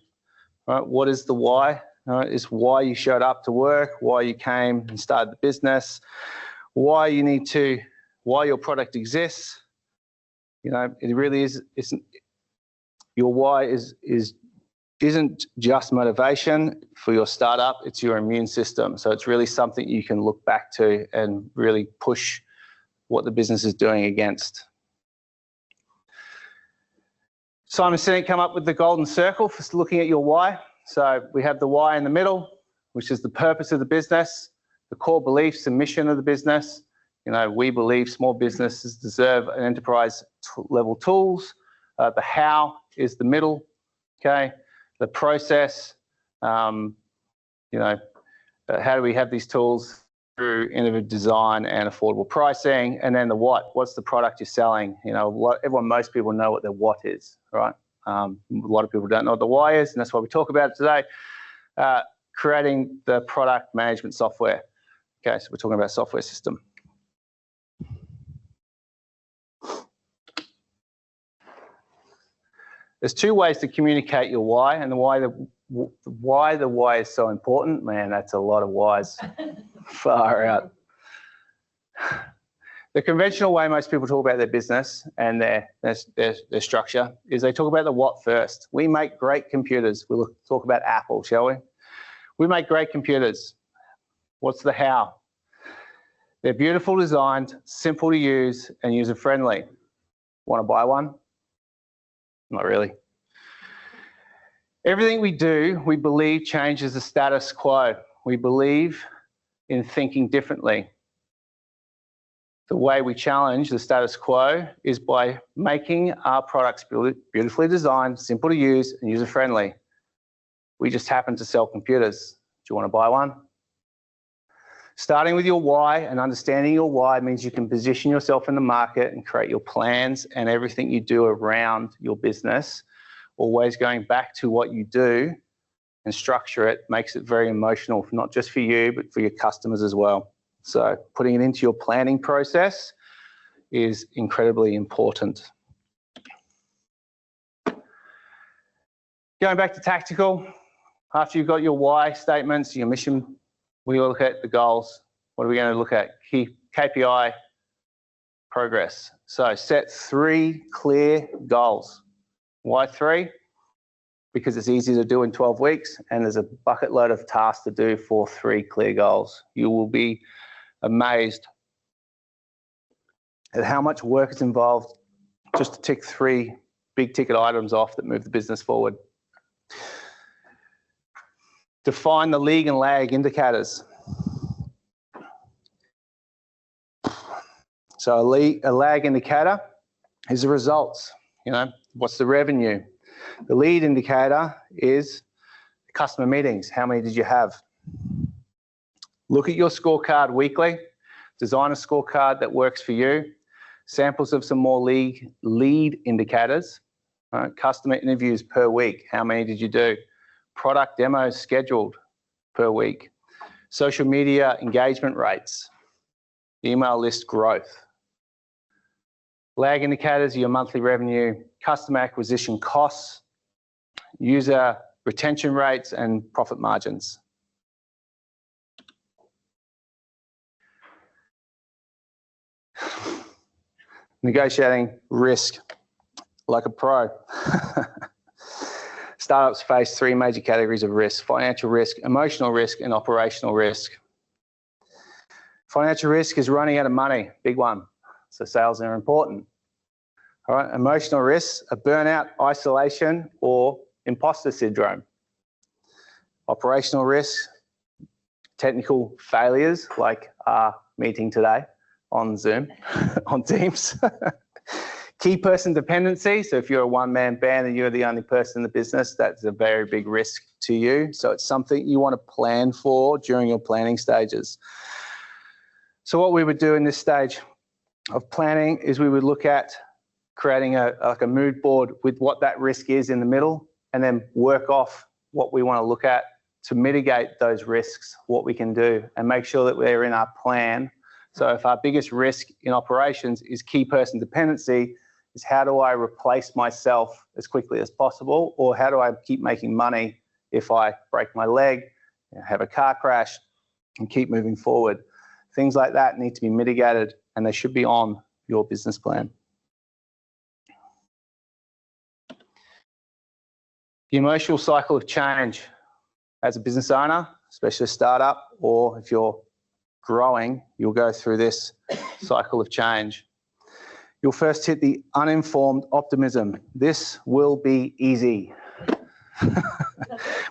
Right? What is the why? It's why you showed up to work, why you came and started the business, why your product exists. You know, it really isn't. Your why isn't just motivation for your startup, it's your immune system. So it's really something you can look back to and really push what the business is doing against. Simon Sinek came up with the golden circle for looking at your why. So we have the why in the middle, which is the purpose of the business, the core beliefs and mission of the business. You know, we believe small businesses deserve an enterprise level tools. The how is the middle, okay? The process, you know, how do we have these tools through innovative design and affordable pricing? And then the what, what's the product you're selling? You know, most people know what their what is, right? A lot of people don't know what the why is, and that's why we talk about it today. Creating the product management software. Okay, so we're talking about software system. There's two ways to communicate your why, and why the why is so important. Man, that's a lot of whys. Far out. The conventional way most people talk about their business and their structure is they talk about the what first. We make great computers. We'll talk about Apple, shall we? We make great computers. What's the how? They're beautiful designed, simple to use, and user-friendly. Want to buy one? Not really. Everything we do, we believe changes the status quo. We believe in thinking differently. The way we challenge the status quo is by making our products beautifully designed, simple to use, and user-friendly. We just happen to sell computers. Do you want to buy one? Starting with your why and understanding your why means you can position yourself in the market and create your plans and everything you do around your business. Always going back to what you do and structure it makes it very emotional, not just for you, but for your customers as well. So putting it into your planning process is incredibly important. Going back to tactical, after you've got your why statements, your mission, we look at the goals. What are we going to look at? Key KPI progress. So set 3 clear goals. Why 3? Because it's easy to do in 12 weeks and there's a bucket load of tasks to do for 3 clear goals. You will be amazed at how much work is involved just to tick 3 big ticket items off that move the business forward. Define the lead and lag indicators. So a lag indicator is the results. You know, what's the revenue? The lead indicator is customer meetings. How many did you have? Look at your scorecard weekly. Design a scorecard that works for you. Samples of some more lead indicators. Customer interviews per week. How many did you do? Product demos scheduled per week. Social media engagement rates. Email list growth. Lag indicators are your monthly revenue, customer acquisition costs, user retention rates, and profit margins. Negotiating risk like a pro. Startups face three major categories of risk: financial risk, emotional risk, and operational risk. Financial risk is running out of money, big one. So sales are important. All right, emotional risks are burnout, isolation, or imposter syndrome. Operational risks, technical failures like our meeting today on Zoom, on Teams. Key person dependency, so if you're a one-man band and you're the only person in the business, that's a very big risk to you. So it's something you want to plan for during your planning stages. So what we would do in this stage of planning is we would look at creating a mood board with what that risk is in the middle, and then work off what we want to look at to mitigate those risks, what we can do, and make sure that we're in our plan. So if our biggest risk in operations is key person dependency, is how do I replace myself as quickly as possible, or how do I keep making money if I break my leg, have a car crash, and keep moving forward. Things like that need to be mitigated, and they should be on your business plan. The emotional cycle of change. As a business owner, especially a startup, or if you're growing, you'll go through this cycle of change. You'll first hit the uninformed optimism. This will be easy.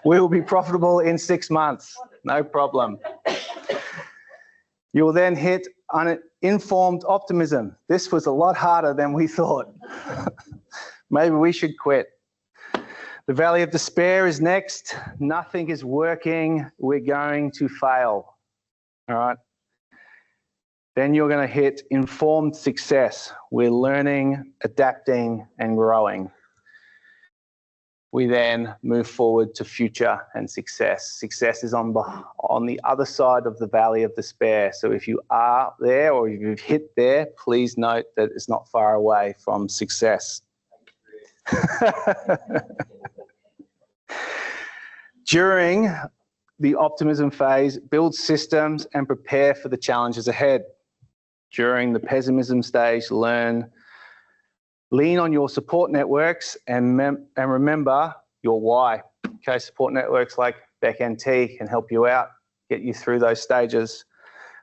We will be profitable in 6 months, no problem. You will then hit uninformed optimism. This was a lot harder than we thought. Maybe we should quit. The valley of despair is next. Nothing is working. We're going to fail. All right. Then you're going to hit informed success. We're learning, adapting, and growing. We then move forward to future and success. Success is on the other side of the valley of despair. So if you are there or if you've hit there, please note that it's not far away from success. During the optimism phase, build systems and prepare for the challenges ahead. During the pessimism stage, lean on your support networks and remember your why. Okay, support networks like Bate can help you out, get you through those stages.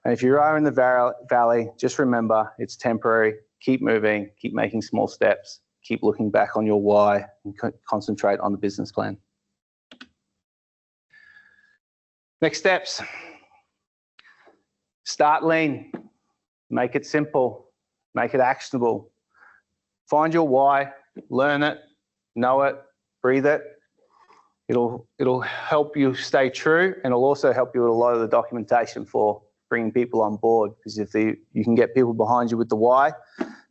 And if you are in the valley, just remember it's temporary. Keep moving, keep making small steps, keep looking back on your why, and concentrate on the business plan. Next steps. Start lean. Make it simple. Make it actionable. Find your why, learn it, know it, breathe it. It'll help you stay true, and it'll also help you with a lot of the documentation for bringing people on board, because if you can get people behind you with the why,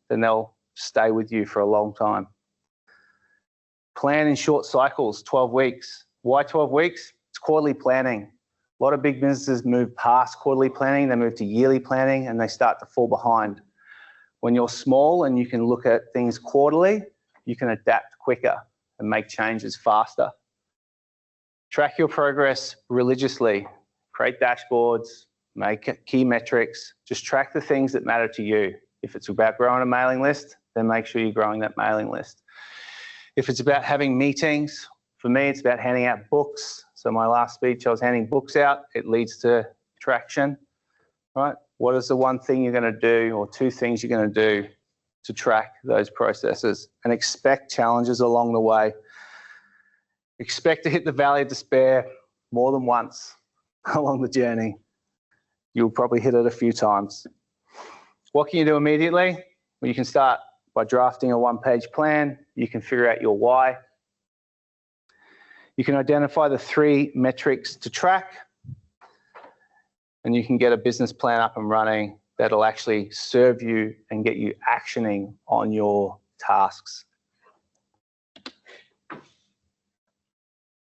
then they'll stay with you for a long time. Plan in short cycles, 12 weeks. Why 12 weeks? It's quarterly planning. A lot of big businesses move past quarterly planning, they move to yearly planning, and they start to fall behind. When you're small and you can look at things quarterly, you can adapt quicker and make changes faster. Track your progress religiously. Create dashboards, make key metrics. Just track the things that matter to you. If it's about growing a mailing list, then make sure you're growing that mailing list. If it's about having meetings, for me, it's about handing out books. So my last speech, I was handing books out. It leads to traction, right? What is the one thing you're going to do or two things you're going to do to track those processes? And expect challenges along the way. Expect to hit the valley of despair more than once along the journey. You'll probably hit it a few times. What can you do immediately? Well, you can start by drafting a one-page plan. You can figure out your why. You can identify the 3 metrics to track, and you can get a business plan up and running that'll actually serve you and get you actioning on your tasks.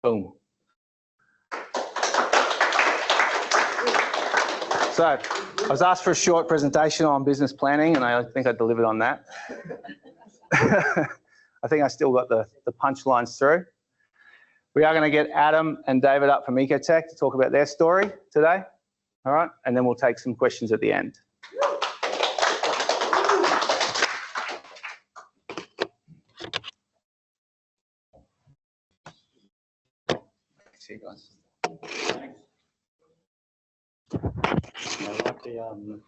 Boom. So I was asked for a short presentation on business planning, and I think I delivered on that. I think I still got the punchlines through. We are going to get Adam and David up from Ecotech to talk about their story today. All right, and then we'll take some questions at the end. See you guys. I like the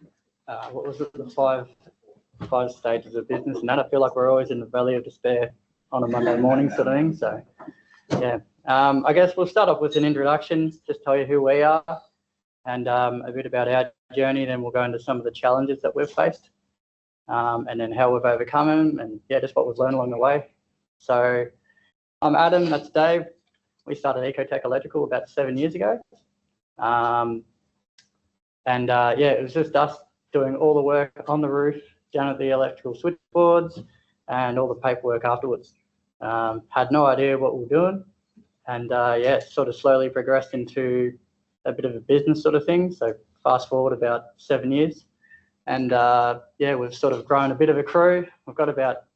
what was it, the five stages of business, and that I feel like we're always in the valley of despair on a Monday morning sort of thing. So yeah, I guess we'll start off with an introduction, just tell you who we are and a bit about our journey, then we'll go into some of the challenges that we've faced and then how we've overcome them, and yeah, just what we've learned along the way. So I'm Adam, that's Dave. We started Ecotech Electrical about 7 years ago. Yeah, it was just us doing all the work on the roof, down at the electrical switchboards, and all the paperwork afterwards. Had no idea what we were doing, and yeah, sort of slowly progressed into a bit of a business sort of thing. So fast forward about 7 years, and yeah, we've sort of grown a bit of a crew. We've got about,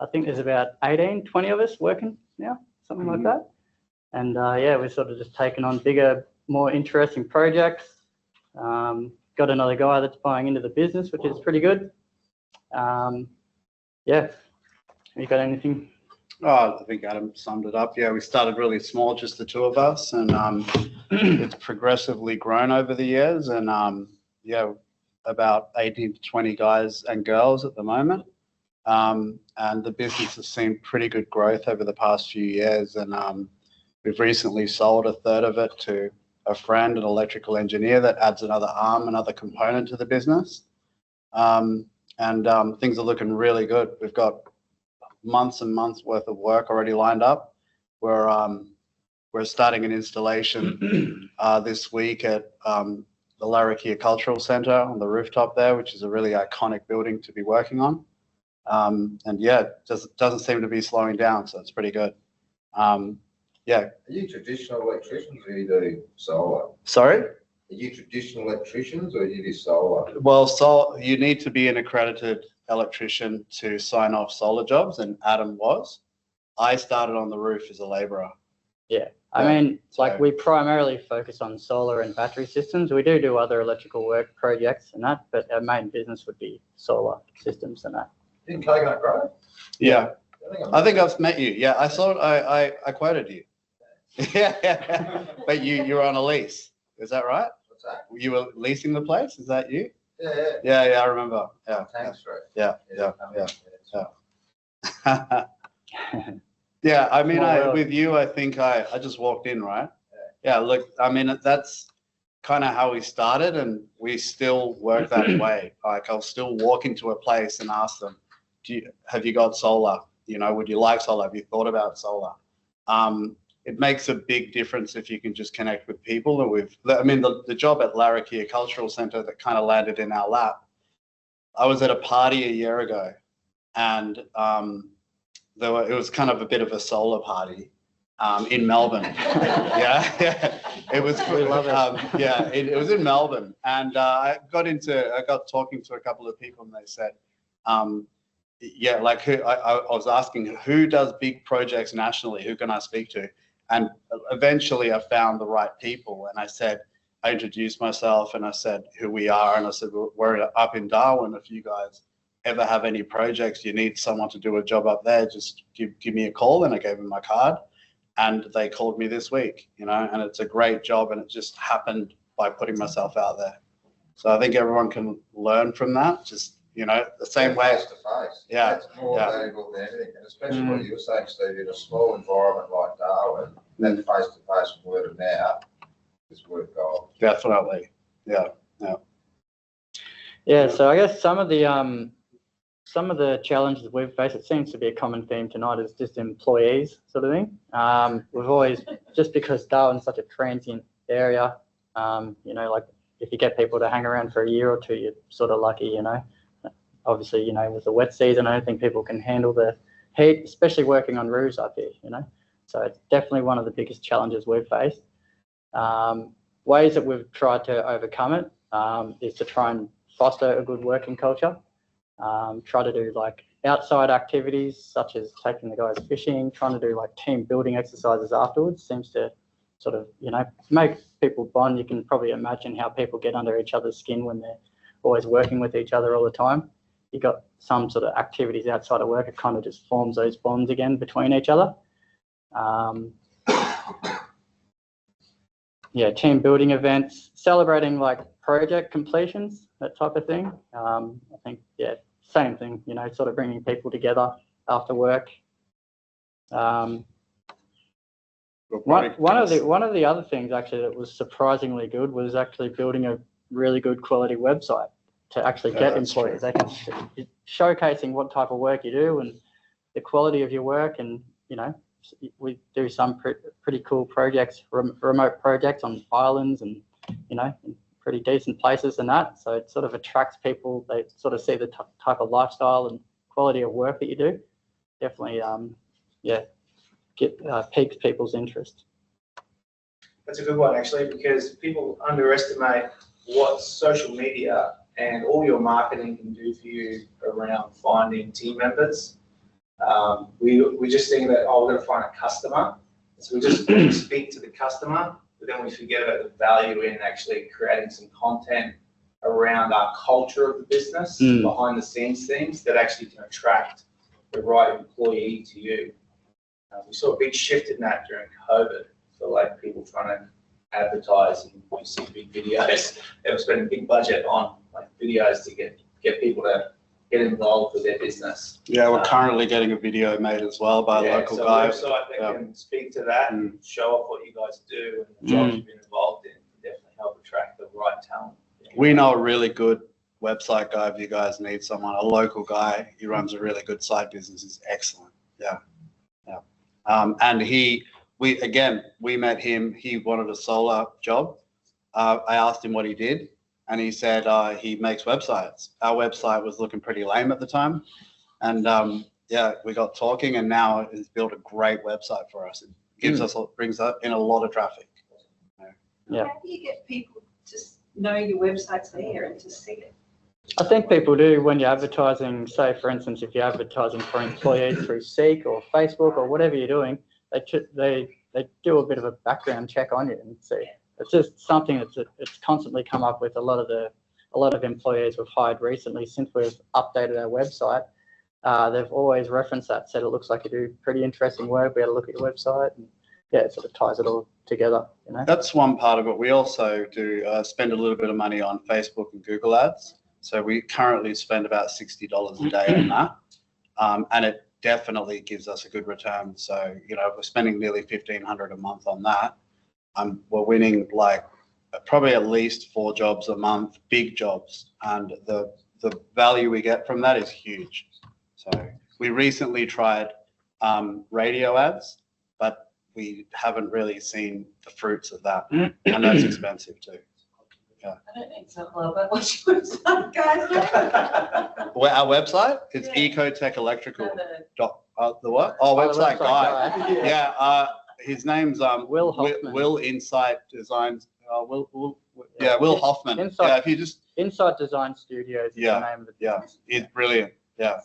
I think there's about 18, 20 of us working now, something like that. And yeah, we've sort of just taken on bigger, more interesting projects. Got another guy that's buying into the business, which is pretty good. Yeah, you got anything? Oh, I think Adam summed it up. Yeah, we started really small, just the 2 of us, and it's progressively grown over the years. And yeah, about 18 to 20 guys and girls at the moment. And the business has seen pretty good growth over the past few years. And we've recently sold a third of it to a friend, an electrical engineer, that adds another arm, another component to the business. And things are looking really good. We've got months and months worth of work already lined up. We're starting an installation this week at the Larrakia Cultural Centre on the rooftop there, which is a really iconic building to be working on. And yeah, it doesn't seem to be slowing down, so it's pretty good. Yeah. Are you traditional electricians or you do solar? Sorry? Are you traditional electricians or you do solar? Well, so you need to be an accredited electrician to sign off solar jobs, and Adam was. I started on the roof as a labourer. Yeah, I mean, like we primarily focus on solar and battery systems. We do other electrical work projects and that, but our main business would be solar systems and that. In Coconut Grove? Yeah. I think I've met you. Yeah, I saw it. I quoted you. Yeah, but you're on a lease. Is that right? What's that? You were leasing the place. Is that you? Yeah. Yeah, I remember. Yeah. Thanks, right. Yeah. Yeah, I mean, with you, I think I just walked in, right? Yeah, look, I mean, that's kind of how we started, and we still work that way. Like, I'll still walk into a place and ask them, have you got solar? You know, would you like solar? Have you thought about solar? It makes a big difference if you can just connect with people. And the job at Larrakia Cultural Centre that kind of landed in our lap, I was at a party a year ago, and it was kind of a bit of a solar party in Melbourne. Yeah, it was. We love it. Yeah, it was in Melbourne, and I got talking to a couple of people, and they said, yeah, like I was asking who does big projects nationally, who can I speak to? And eventually I found the right people, and I introduced myself, and I said who we are, and I said, we're up in Darwin. If you guys ever have any projects, you need someone to do a job up there, just give me a call. And I gave them my card, and they called me this week, you know, and it's a great job, and it just happened by putting myself out there. So I think everyone can learn from that, just, you know, the same way. Face to face. Yeah. That's more valuable than anything. And especially what you were saying, Steve, in a small environment like Darwin, that face to face word of mouth is worth gold. Definitely. Yeah. Yeah, so I guess some of the challenges we've faced, it seems to be a common theme tonight, is just employees sort of thing. We've always, just because Darwin's such a transient area, you know, like if you get people to hang around for a year or two, you're sort of lucky, you know. Obviously, you know, with the wet season, I don't think people can handle the heat, especially working on roofs up here, you know. So it's definitely one of the biggest challenges we've faced. Ways that we've tried to overcome it is to try and foster a good working culture. Try to do like outside activities such as taking the guys fishing, trying to do like team building exercises afterwards seems to sort of, you know, make people bond. You can probably imagine how people get under each other's skin when they're always working with each other all the time. You got some sort of activities outside of work, it kind of just forms those bonds again between each other. Yeah, team building events, celebrating like project completions, that type of thing. I think, yeah, same thing, you know, sort of bringing people together after work. One of the other things actually that was surprisingly good was actually building a really good quality website to actually get employees. They can showcasing what type of work you do and the quality of your work, and you know, we do some pretty cool projects, remote projects on islands, and you know, in pretty decent places and that. So it sort of attracts people. They sort of see the type of lifestyle and quality of work that you do. Definitely, yeah, piques people's interest. That's a good one, actually, because people underestimate what social media and all your marketing can do for you around finding team members. We just think that, oh, we're going to find a customer. So we just speak to the customer, but then we forget about the value in actually creating some content around our culture of the business, behind the scenes things that actually can attract the right employee to you. We saw a big shift in that during COVID. So like people trying to advertise, and we see big videos. They were spending a big budget on like videos to get people to get involved with their business. Yeah, we're currently getting a video made as well by a local guy. So a website that can speak to that and show off what you guys do and the jobs you've been involved in can definitely help attract the right talent. We know a really good website guy if you guys need someone. A local guy, he runs a really good side business, is excellent. Yeah, yeah. And we met him. He wanted a solar job. I asked him what he did, and he said he makes websites. Our website was looking pretty lame at the time, and yeah, we got talking, and now it's built a great website for us. It gives us, brings in a lot of traffic. Yeah. How do you get people to know your website's there and to see it? I think people do when you're advertising. Say, for instance, if you're advertising for employees through Seek or Facebook or whatever you're doing, they do a bit of a background check on you and see. It's just something it's constantly come up with a lot of employees we've hired recently since we've updated our website. They've always referenced that, said it looks like you do pretty interesting work. We had a look at your website, and yeah, it sort of ties it all together. You know, that's one part of it. We also do spend a little bit of money on Facebook and Google ads. So we currently spend about $60 a day on that, and it definitely gives us a good return. So you know, we're spending nearly $1,500 a month on that. We're winning like probably at least 4 jobs a month, big jobs, and the value we get from that is huge. So we recently tried radio ads, but we haven't really seen the fruits of that, and that's expensive too. Yeah. I don't need to know about what your website, guys. Well, our website is Ecotech Electrical. The what? Oh, website guy. Yeah. His name's Will Hoffman. Will Insight Designs. Will Hoffman. If you just Insight Design Studios is the name of it. Yeah, he's brilliant. Yeah.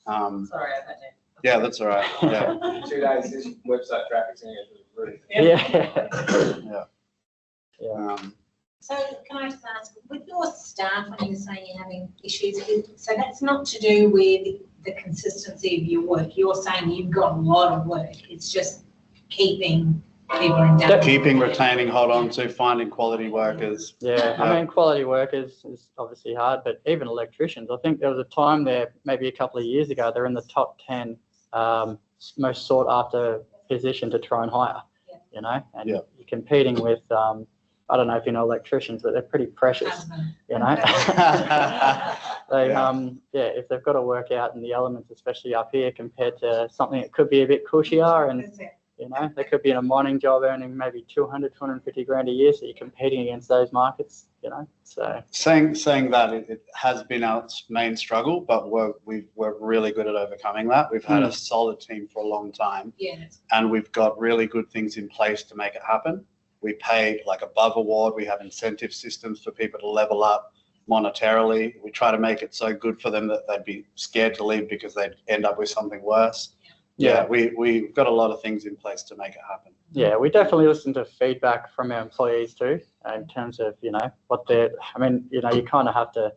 Sorry, I don't know. Yeah, that's all right. Yeah. 2 days, this website traffic's going to go through the roof. Yeah. So can I just ask, with your staff, when you're saying you're having issues, so that's not to do with the consistency of your work. You're saying you've got a lot of work. It's just keeping people in doubt. Keeping, retaining, hold on to, finding quality workers. Yeah, I mean, quality workers is obviously hard, but even electricians. I think there was a time there, maybe a couple of years ago, they're in the top 10 most sought after position to try and hire, you know, and you're competing with I don't know if you know electricians, but they're pretty precious, you know. They, if they've got to work out in the elements, especially up here, compared to something that could be a bit cushier, and you know, they could be in a mining job earning maybe 200, 250 grand a year, so you're competing against those markets, you know. So saying that it has been our main struggle, but we're really good at overcoming that. We've had a solid team for a long time, and we've got really good things in place to make it happen. We pay like above award. We have incentive systems for people to level up monetarily. We try to make it so good for them that they'd be scared to leave because they'd end up with something worse. Yeah, we've got a lot of things in place to make it happen. Yeah, we definitely listen to feedback from our employees too, in terms of, you know, what they're, I mean, you know, you kind of have to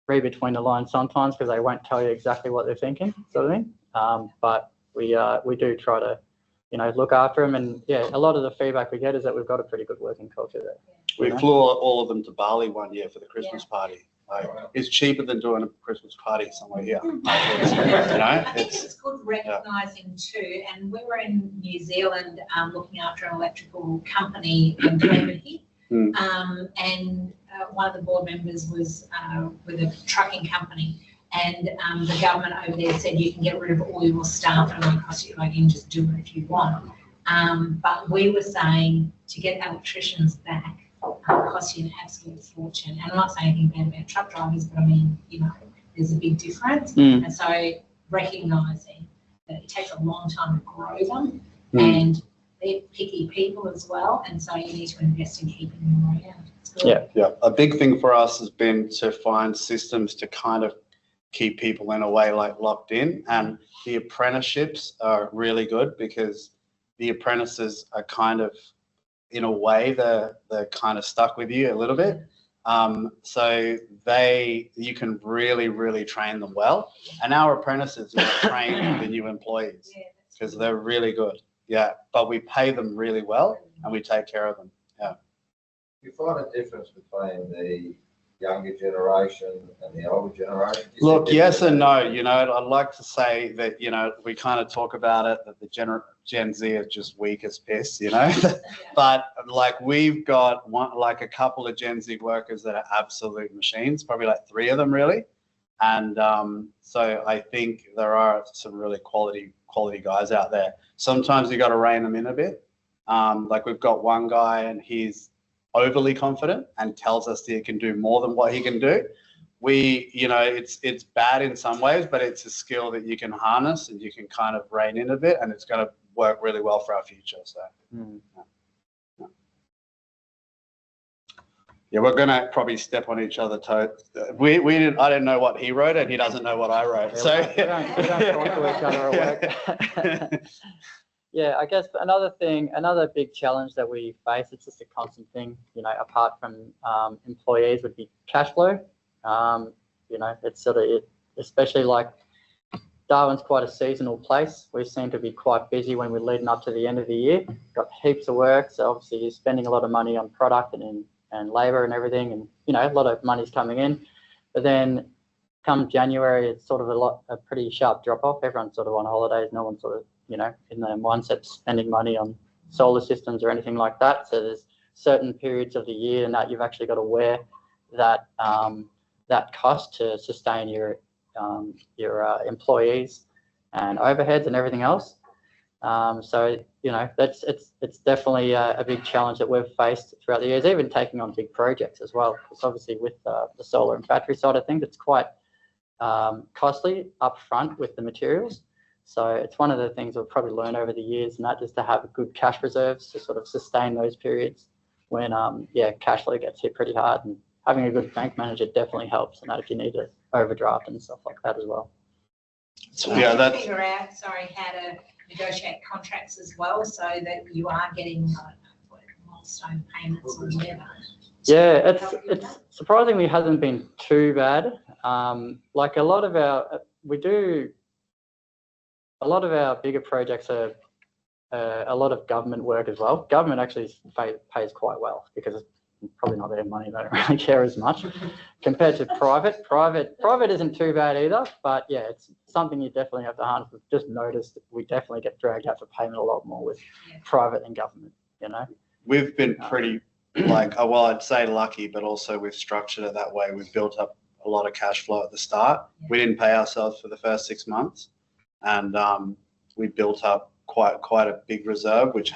read between the lines sometimes because they won't tell you exactly what they're thinking, sort of thing. But we do try to, you know, look after them. And yeah, a lot of the feedback we get is that we've got a pretty good working culture there. We flew all of them to Bali one year for the Christmas party. Like, it's cheaper than doing a Christmas party somewhere here. You know, it's good recognising too. And we were in New Zealand looking after an electrical company in Germany, and one of the board members was with a trucking company, and the government over there said you can get rid of all your staff and it won't cost you, like you can just do it if you want. But we were saying to get electricians back costs you an absolute fortune. And I'm not saying anything bad about truck drivers, but I mean, you know, there's a big difference. And so recognising that it takes a long time to grow them, and they're picky people as well, and so you need to invest in keeping them around. Yeah. A big thing for us has been to find systems to kind of keep people in a way like locked in, and the apprenticeships are really good because the apprentices are kind of, in a way, they're kind of stuck with you a little bit. So you can really train them well. And our apprentices are trained the new employees because they're really good. Yeah, but we pay them really well and we take care of them. Yeah. Do you find a difference between the younger generation and the older generation? Look, yes and no. You know, I'd like to say that, you know, we kind of talk about it, that the Gen Z is just weak as piss, you know, but like we've got a couple of Gen Z workers that are absolute machines, probably like 3 of them really. And so I think there are some really quality guys out there. Sometimes you got to rein them in a bit. Like we've got one guy and he's overly confident and tells us that he can do more than what he can do. You know, it's bad in some ways, but it's a skill that you can harness and you can kind of rein in a bit, and it's going to work really well for our future. So, yeah, we're going to probably step on each other's toes. I didn't know what he wrote, and he doesn't know what I wrote. So we don't talk to each other at work. Yeah, I guess another big challenge that we face, it's just a constant thing, you know, apart from employees, would be cash flow. You know, it's sort of especially like Darwin's quite a seasonal place. We seem to be quite busy when we're leading up to the end of the year. Got heaps of work, so obviously you're spending a lot of money on product and labour and everything, and you know, a lot of money's coming in. But then come January, it's sort of a pretty sharp drop off. Everyone's sort of on holidays. No one's sort of, you know, in the mindset spending money on solar systems or anything like that. So there's certain periods of the year and that you've actually got to wear that that cost to sustain your employees and overheads and everything else. So you know, it's definitely a big challenge that we've faced throughout the years, even taking on big projects as well. Because obviously with the solar and battery side of things, it's quite costly up front with the materials. So it's one of the things we've probably learned over the years, and that just to have good cash reserves to sort of sustain those periods when cash flow gets hit pretty hard, and having a good bank manager definitely helps, and that if you need to overdraft and stuff like that as well. So that's figure out how to negotiate contracts as well, so that you are getting milestone payments or whatever. Yeah, it's surprisingly hasn't been too bad. Like a lot of our bigger projects are a lot of government work as well. Government actually pays quite well because it's probably not their money. They don't really care as much compared to private. Private isn't too bad either, but yeah, it's something you definitely have to harness. We've just noticed that we definitely get dragged out for payment a lot more with private than government, you know. We've been pretty like, well, I'd say lucky, but also we've structured it that way. We've built up a lot of cash flow at the start. We didn't pay ourselves for the first 6 months, and we built up quite a big reserve, which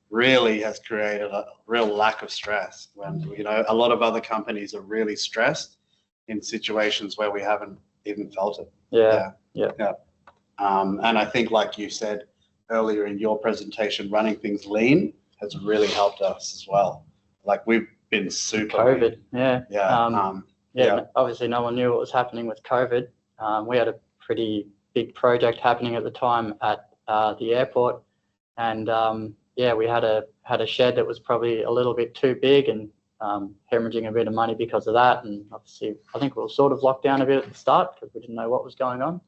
really has created a real lack of stress. When a lot of other companies are really stressed in situations where we haven't even felt it. Yeah. And I think, like you said earlier in your presentation, running things lean has really helped us as well. Like we've been super COVID, lean. Obviously, no one knew what was happening with COVID. We had a pretty big project happening at the time at the airport, and we had a shed that was probably a little bit too big and hemorrhaging a bit of money because of that. And obviously, I think we were sort of locked down a bit at the start because we didn't know what was going on.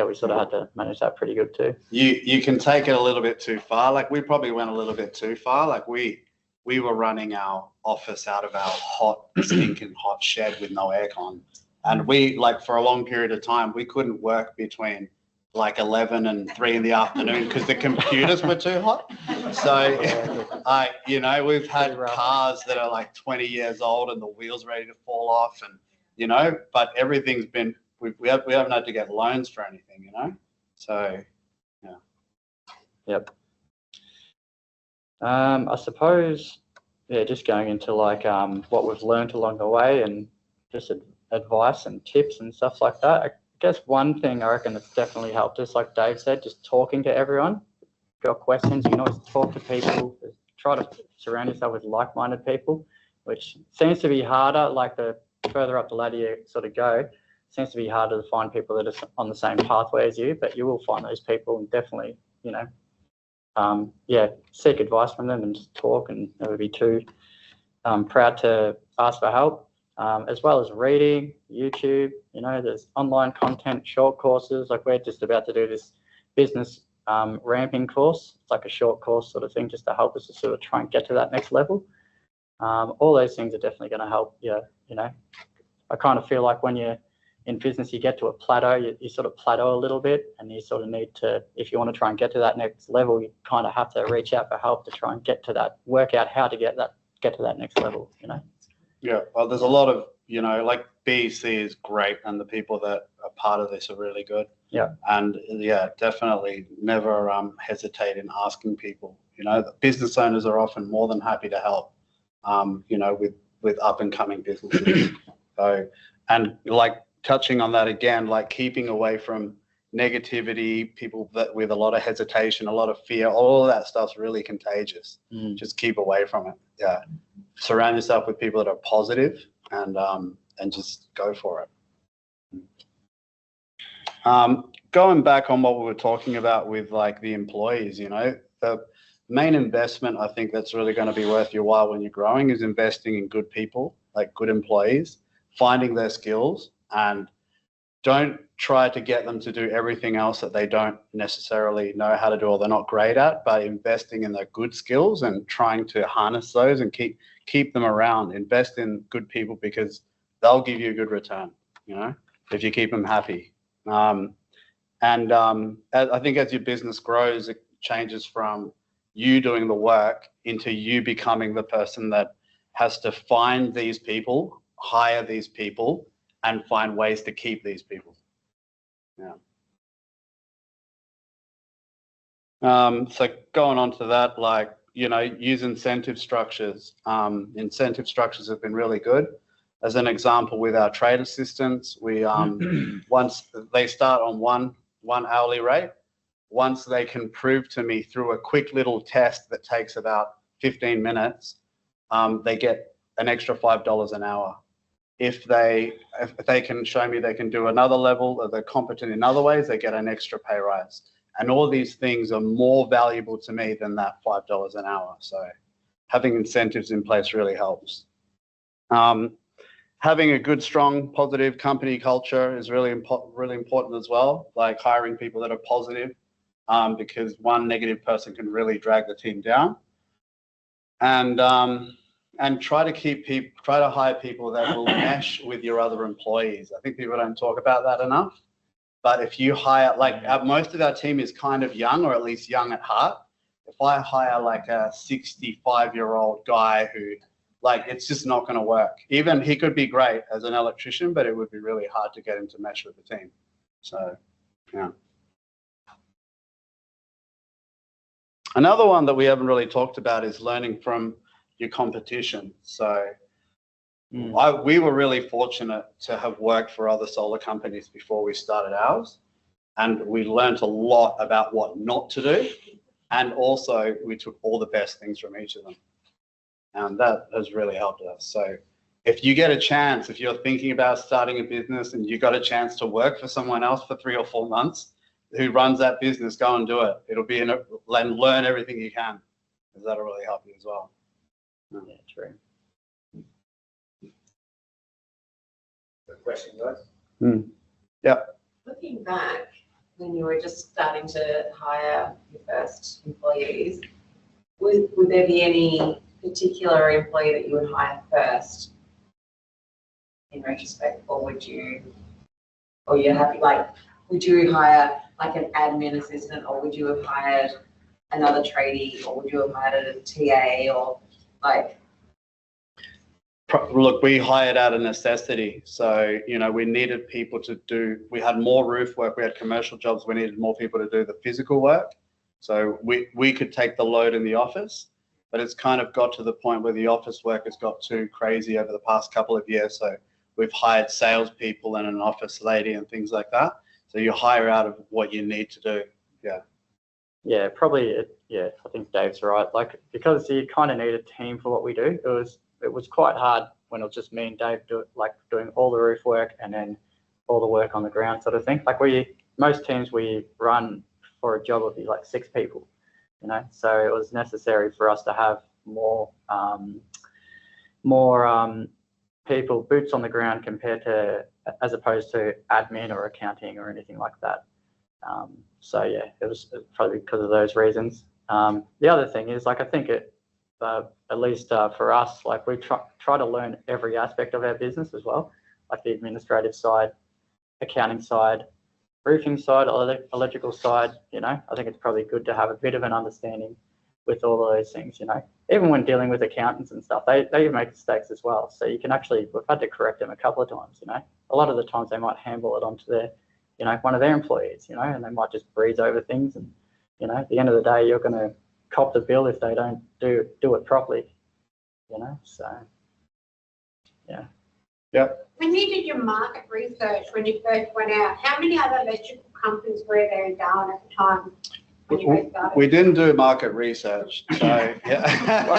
We sort of had to manage that pretty good too. You can take it a little bit too far. Like we probably went a little bit too far. Like we were running our office out of our hot, stinking hot shed with no aircon. And we, like for a long period of time, we couldn't work between like 11 and 3 in the afternoon because the computers were too hot. So, we've had cars that are like 20 years old and the wheels ready to fall off, and but everything's been. We haven't had to get loans for anything, So, yeah. Yep. I suppose, just going into like what we've learned along the way and just advice and tips and stuff like that. I guess one thing I reckon that's definitely helped us, like Dave said, just talking to everyone. If you've got questions, you can always talk to people. Try to surround yourself with like-minded people, which seems to be harder. Like the further up the ladder you sort of go, seems to be harder to find people that are on the same pathway as you, but you will find those people and definitely, seek advice from them and just talk and never be too proud to ask for help, as well as reading, YouTube, there's online content, short courses, like we're just about to do this business ramping course. It's like a short course sort of thing just to help us to sort of try and get to that next level. All those things are definitely going to help you, I kind of feel like when you're in business, you get to a plateau, you sort of plateau a little bit, and you sort of need to, if you want to try and get to that next level, you kind of have to reach out for help to try and get to that, work out how to get to that next level, Yeah, well, there's a lot of, like BEC is great, and the people that are part of this are really good. Yeah. And definitely never hesitate in asking people. Business owners are often more than happy to help, with up and coming businesses. So, and like touching on that again, like keeping away from negativity, people that with a lot of hesitation, a lot of fear, all of that stuff's really contagious. Just keep away from it. Yeah. Surround yourself with people that are positive and just go for it. Going back on what we were talking about with like the employees, the main investment I think that's really going to be worth your while when you're growing is investing in good people, like good employees, finding their skills, and don't try to get them to do everything else that they don't necessarily know how to do or they're not great at, but investing in their good skills and trying to harness those and keep them around. Invest in good people because they'll give you a good return, if you keep them happy. I think as your business grows, it changes from you doing the work into you becoming the person that has to find these people, hire these people, and find ways to keep these people. Yeah. So going on to that, like, use incentive structures. Incentive structures have been really good. As an example, with our trade assistants, we once they start on one hourly rate, once they can prove to me through a quick little test that takes about 15 minutes, they get an extra $5 an hour. If they can show me they can do another level, or they're competent in other ways, they get an extra pay rise. And all these things are more valuable to me than that $5 an hour. So having incentives in place really helps. Having a good, strong, positive company culture is really important as well, like hiring people that are positive, because one negative person can really drag the team down. And try to hire people that will mesh with your other employees. I think people don't talk about that enough. But if you hire, most of our team is kind of young, or at least young at heart. If I hire like a 65-year-old guy who, like, it's just not going to work. Even he could be great as an electrician, but it would be really hard to get him to mesh with the team. So, yeah. Another one that we haven't really talked about is learning from your competition. So we were really fortunate to have worked for other solar companies before we started ours. And we learned a lot about what not to do. And also we took all the best things from each of them. And that has really helped us. So if you get a chance, if you're thinking about starting a business and you got a chance to work for someone else for 3 or 4 months who runs that business, go and do it. It'll be and learn everything you can, because that'll really help you as well. Yeah, true. Good question, guys. Yeah. Looking back, when you were just starting to hire your first employees, would there be any particular employee that you would hire first in retrospect, or you're happy, like, would you hire like an admin assistant, or would you have hired another tradie, or would you have hired a TA, or like? Look, we hired out of necessity. So, you know, we needed people to do, we had more roof work, we had commercial jobs, we needed more people to do the physical work. So we could take the load in the office, but it's kind of got to the point where the office work has got too crazy over the past couple of years. So we've hired salespeople and an office lady and things like that. So you hire out of what you need to do. Yeah. Yeah, probably. Yeah, I think Dave's right. Like, because you kind of need a team for what we do. It was quite hard when it was just me and Dave doing all the roof work and then all the work on the ground sort of thing. Like most teams we run for a job would be like 6 people, you know. So it was necessary for us to have more people, boots on the ground, compared to, as opposed to admin or accounting or anything like that. So yeah, it was probably because of those reasons. The other thing is, like, I think at least for us, like, we try to learn every aspect of our business as well, like the administrative side, accounting side, roofing side, electrical side. You know, I think it's probably good to have a bit of an understanding with all of those things. You know, even when dealing with accountants and stuff, they make mistakes as well. So you can we've had to correct them a couple of times. You know, a lot of the times they might handball it onto their, you know, one of their employees. You know, and they might just breeze over things. And you know, at the end of the day, you're going to cop the bill if they don't do it properly. You know, so yeah. Yep. When you did your market research, when you first went out, how many other electrical companies were there in Darwin at the time when you first started? We didn't do market research, so yeah.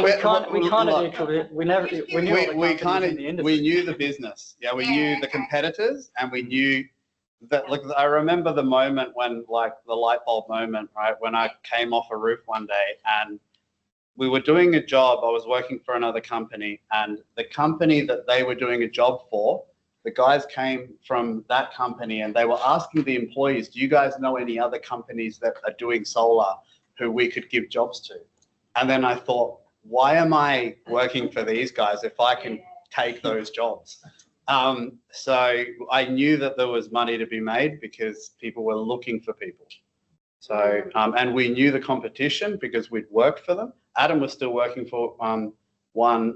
we kind of did. We knew all the companies in the industry. We knew the business. Yeah, we knew the competitors, and we knew that. Look, I remember the moment when, like, the light bulb moment, right? When I came off a roof one day and we were doing a job. I was working for another company, and the company that they were doing a job for, the guys came from that company and they were asking the employees, do you guys know any other companies that are doing solar who we could give jobs to? And then I thought, why am I working for these guys if I can take those jobs? So I knew that there was money to be made because people were looking for people. So, and we knew the competition because we'd worked for them. Adam was still working for one,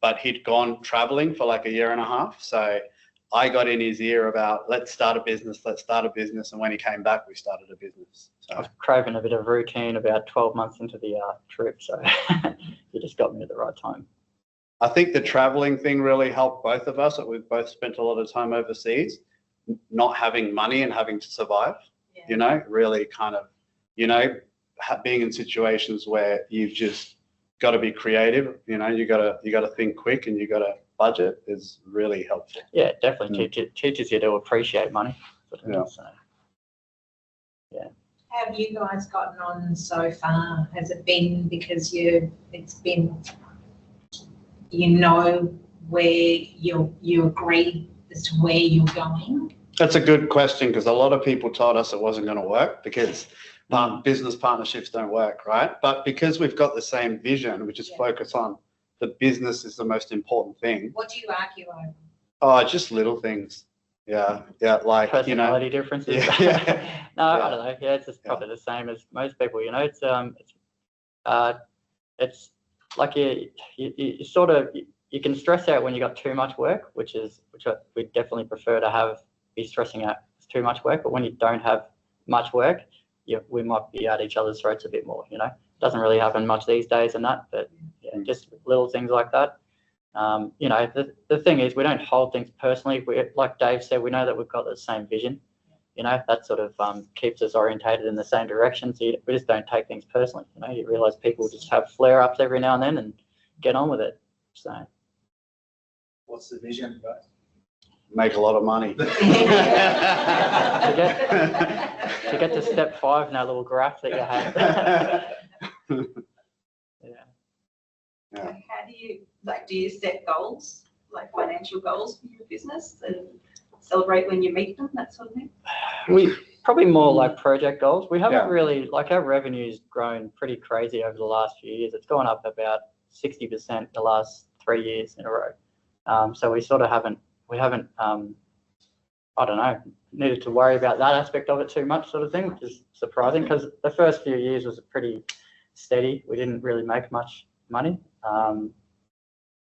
but he'd gone traveling for like a year and a half. So I got in his ear about, let's start a business. And when he came back, we started a business. So. I was craving a bit of routine about 12 months into the trip. So you just got me at the right time. I think the traveling thing really helped both of us. We've both spent a lot of time overseas, not having money and having to survive, you know, really kind of, you know, being in situations where you've just got to be creative, you know, you got to think quick and you got to budget is really helpful. Yeah, definitely teaches you to appreciate money. Yeah. So, yeah. How have you guys gotten on so far? Has it been because you know where you agree as to where you're going? That's a good question, because a lot of people told us it wasn't going to work because business partnerships don't work, right? But because we've got the same vision, which is focus on the business is the most important thing. What do you argue over? Oh, just little things. Yeah, like, personality differences. Yeah. No, I don't know. Yeah, it's just probably the same as most people. It's like you sort of you can stress out when you got too much work, which we definitely prefer to be stressing out too much work. But when you don't have much work, we might be at each other's throats a bit more. Doesn't really happen much these days and that, but just little things like that. The thing is, we don't hold things personally. Like Dave said, we know that we've got the same vision. That sort of keeps us orientated in the same direction. So we just don't take things personally. You realise people just have flare-ups every now and then and get on with it. So, what's the vision, guys? Make a lot of money. to get to step 5 in that little graph that you had. So how do you set goals, like financial goals for your business, and celebrate when you meet them, that sort of thing? We probably more like project goals. We haven't really, our revenue's grown pretty crazy over the last few years. It's gone up about 60% the last 3 years in a row. So we sort of haven't, I don't know, needed to worry about that aspect of it too much, sort of thing, which is surprising because the first few years was pretty steady. We didn't really make much money.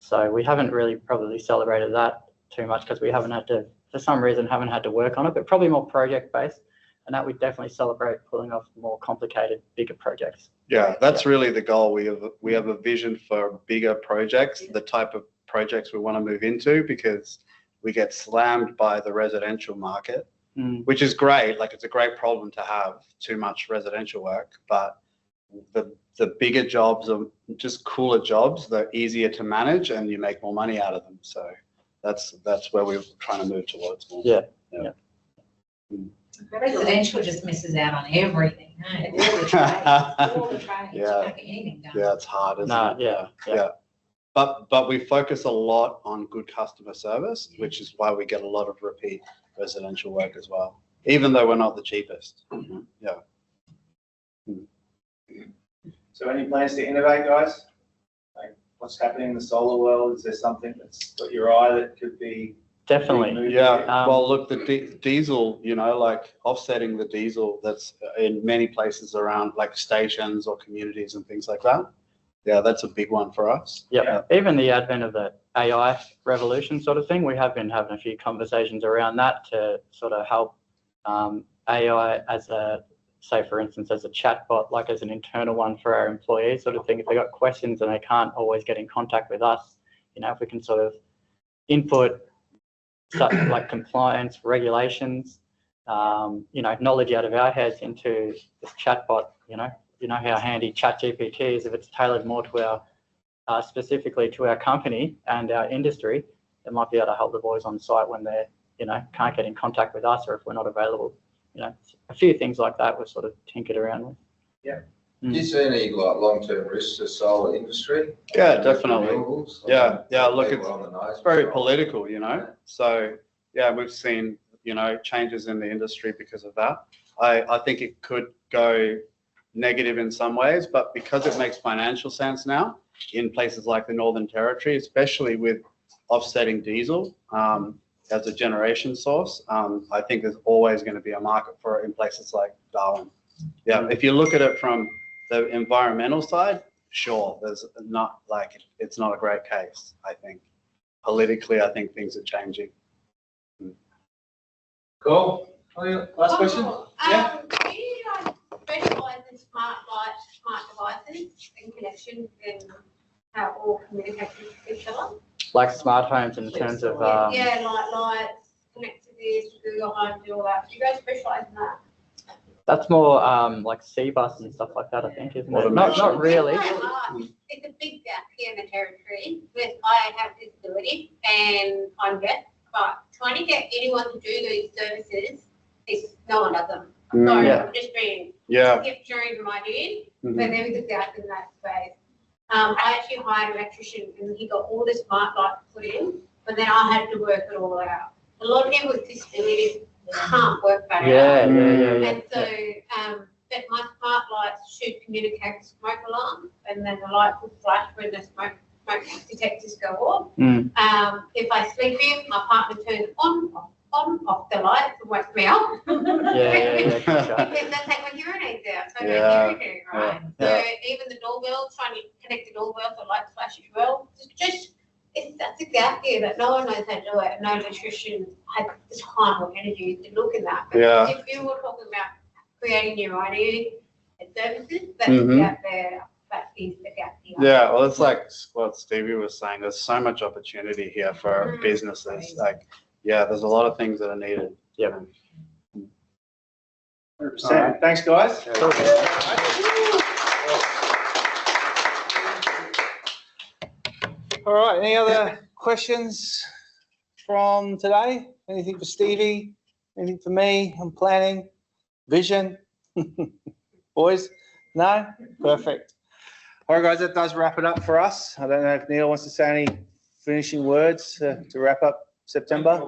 So we haven't really probably celebrated that too much because we haven't had to, for some reason, haven't had to work on it, but probably more project based. And that we definitely celebrate pulling off more complicated, bigger projects. Yeah, that's really the goal. We have a vision for bigger projects, the type of projects we want to move into, because we get slammed by the residential market, which is great. Like, it's a great problem to have too much residential work, but the bigger jobs are just cooler jobs. They're easier to manage and you make more money out of them. So that's where we're trying to move towards more. Yeah. Residential just misses out on everything. All the trades. You can't get anything done. Yeah, it's hard, isn't it? Yeah. But we focus a lot on good customer service, which is why we get a lot of repeat residential work as well, even though we're not the cheapest. Yeah. So any plans to innovate, guys? Like, what's happening in the solar world? Is there something that's got your eye that could be definitely? Yeah. Well, look, the diesel, like offsetting the diesel that's in many places around, like stations or communities and things like that. Yeah, that's a big one for us. Yeah. Even the advent of the AI revolution sort of thing, we have been having a few conversations around that to sort of help AI as say for instance, as a chatbot, like as an internal one for our employees sort of thing. If they got questions and they can't always get in contact with us, if we can sort of input such like compliance, regulations, knowledge out of our heads into this chatbot, how handy ChatGPT is. If it's tailored more to our, specifically to our company and our industry, it might be able to help the boys on site when they're, can't get in contact with us or if we're not available. A few things like that we've sort of tinkered around with. Yeah. Do you see any long-term risks to solar industry? Yeah, definitely. Yeah. Look, it's very political, So yeah, we've seen changes in the industry because of that. I think it could go negative in some ways, but because it makes financial sense now in places like the Northern Territory, especially with offsetting diesel as a generation source, I think there's always going to be a market for it in places like Darwin. Yeah, if you look at it from the environmental side, sure, there's not it's not a great case. I think politically, I think things are changing. Cool. Last question. Do you specialise in smart lights, smart devices, and connection and how it all communicates with each other? Like smart homes in terms of like lights, connect to this, Google Home, do all that. Do you guys specialise in that? That's more like C-bus and stuff like that, I think, isn't it? Not really. It's a big gap here in the territory. Because I have disability and I'm deaf, but trying to get anyone to do these services, no one does them. Sorry, I'm just being picturing in my head, but there is a gap in that space. I actually hired an electrician and he got all the smart lights put in, but then I had to work it all out. A lot of people with disabilities can't work that out. And so that my smart lights should communicate with smoke alarm, and then the light will flash when the smoke detectors go off. If I sleep in, my partner turns on, on off the lights and wake me up. Yeah. Gotcha. Because they take my hearing aids out, so I Yeah. don't hear anything, right? Yeah. So even the doorbell, trying to connect the doorbell so lights flash as well. That's a gap here that no one knows how to do it. No nutrition had the time or energy to look at that. But Yeah. if you were talking about creating your idea and services, that's Mhm. the gap there. That is the gap here. Yeah, well, it's like what Stevie was saying. There's so much opportunity here for Mm. businesses. Like, yeah, there's a lot of things that are needed. Yep. 100%. Thanks, guys. All right, any other questions from today? Anything for Stevie? Anything for me? I'm planning, vision? Boys? No? Perfect. All right, guys, that does wrap it up for us. I don't know if Neil wants to say any finishing words to wrap up September.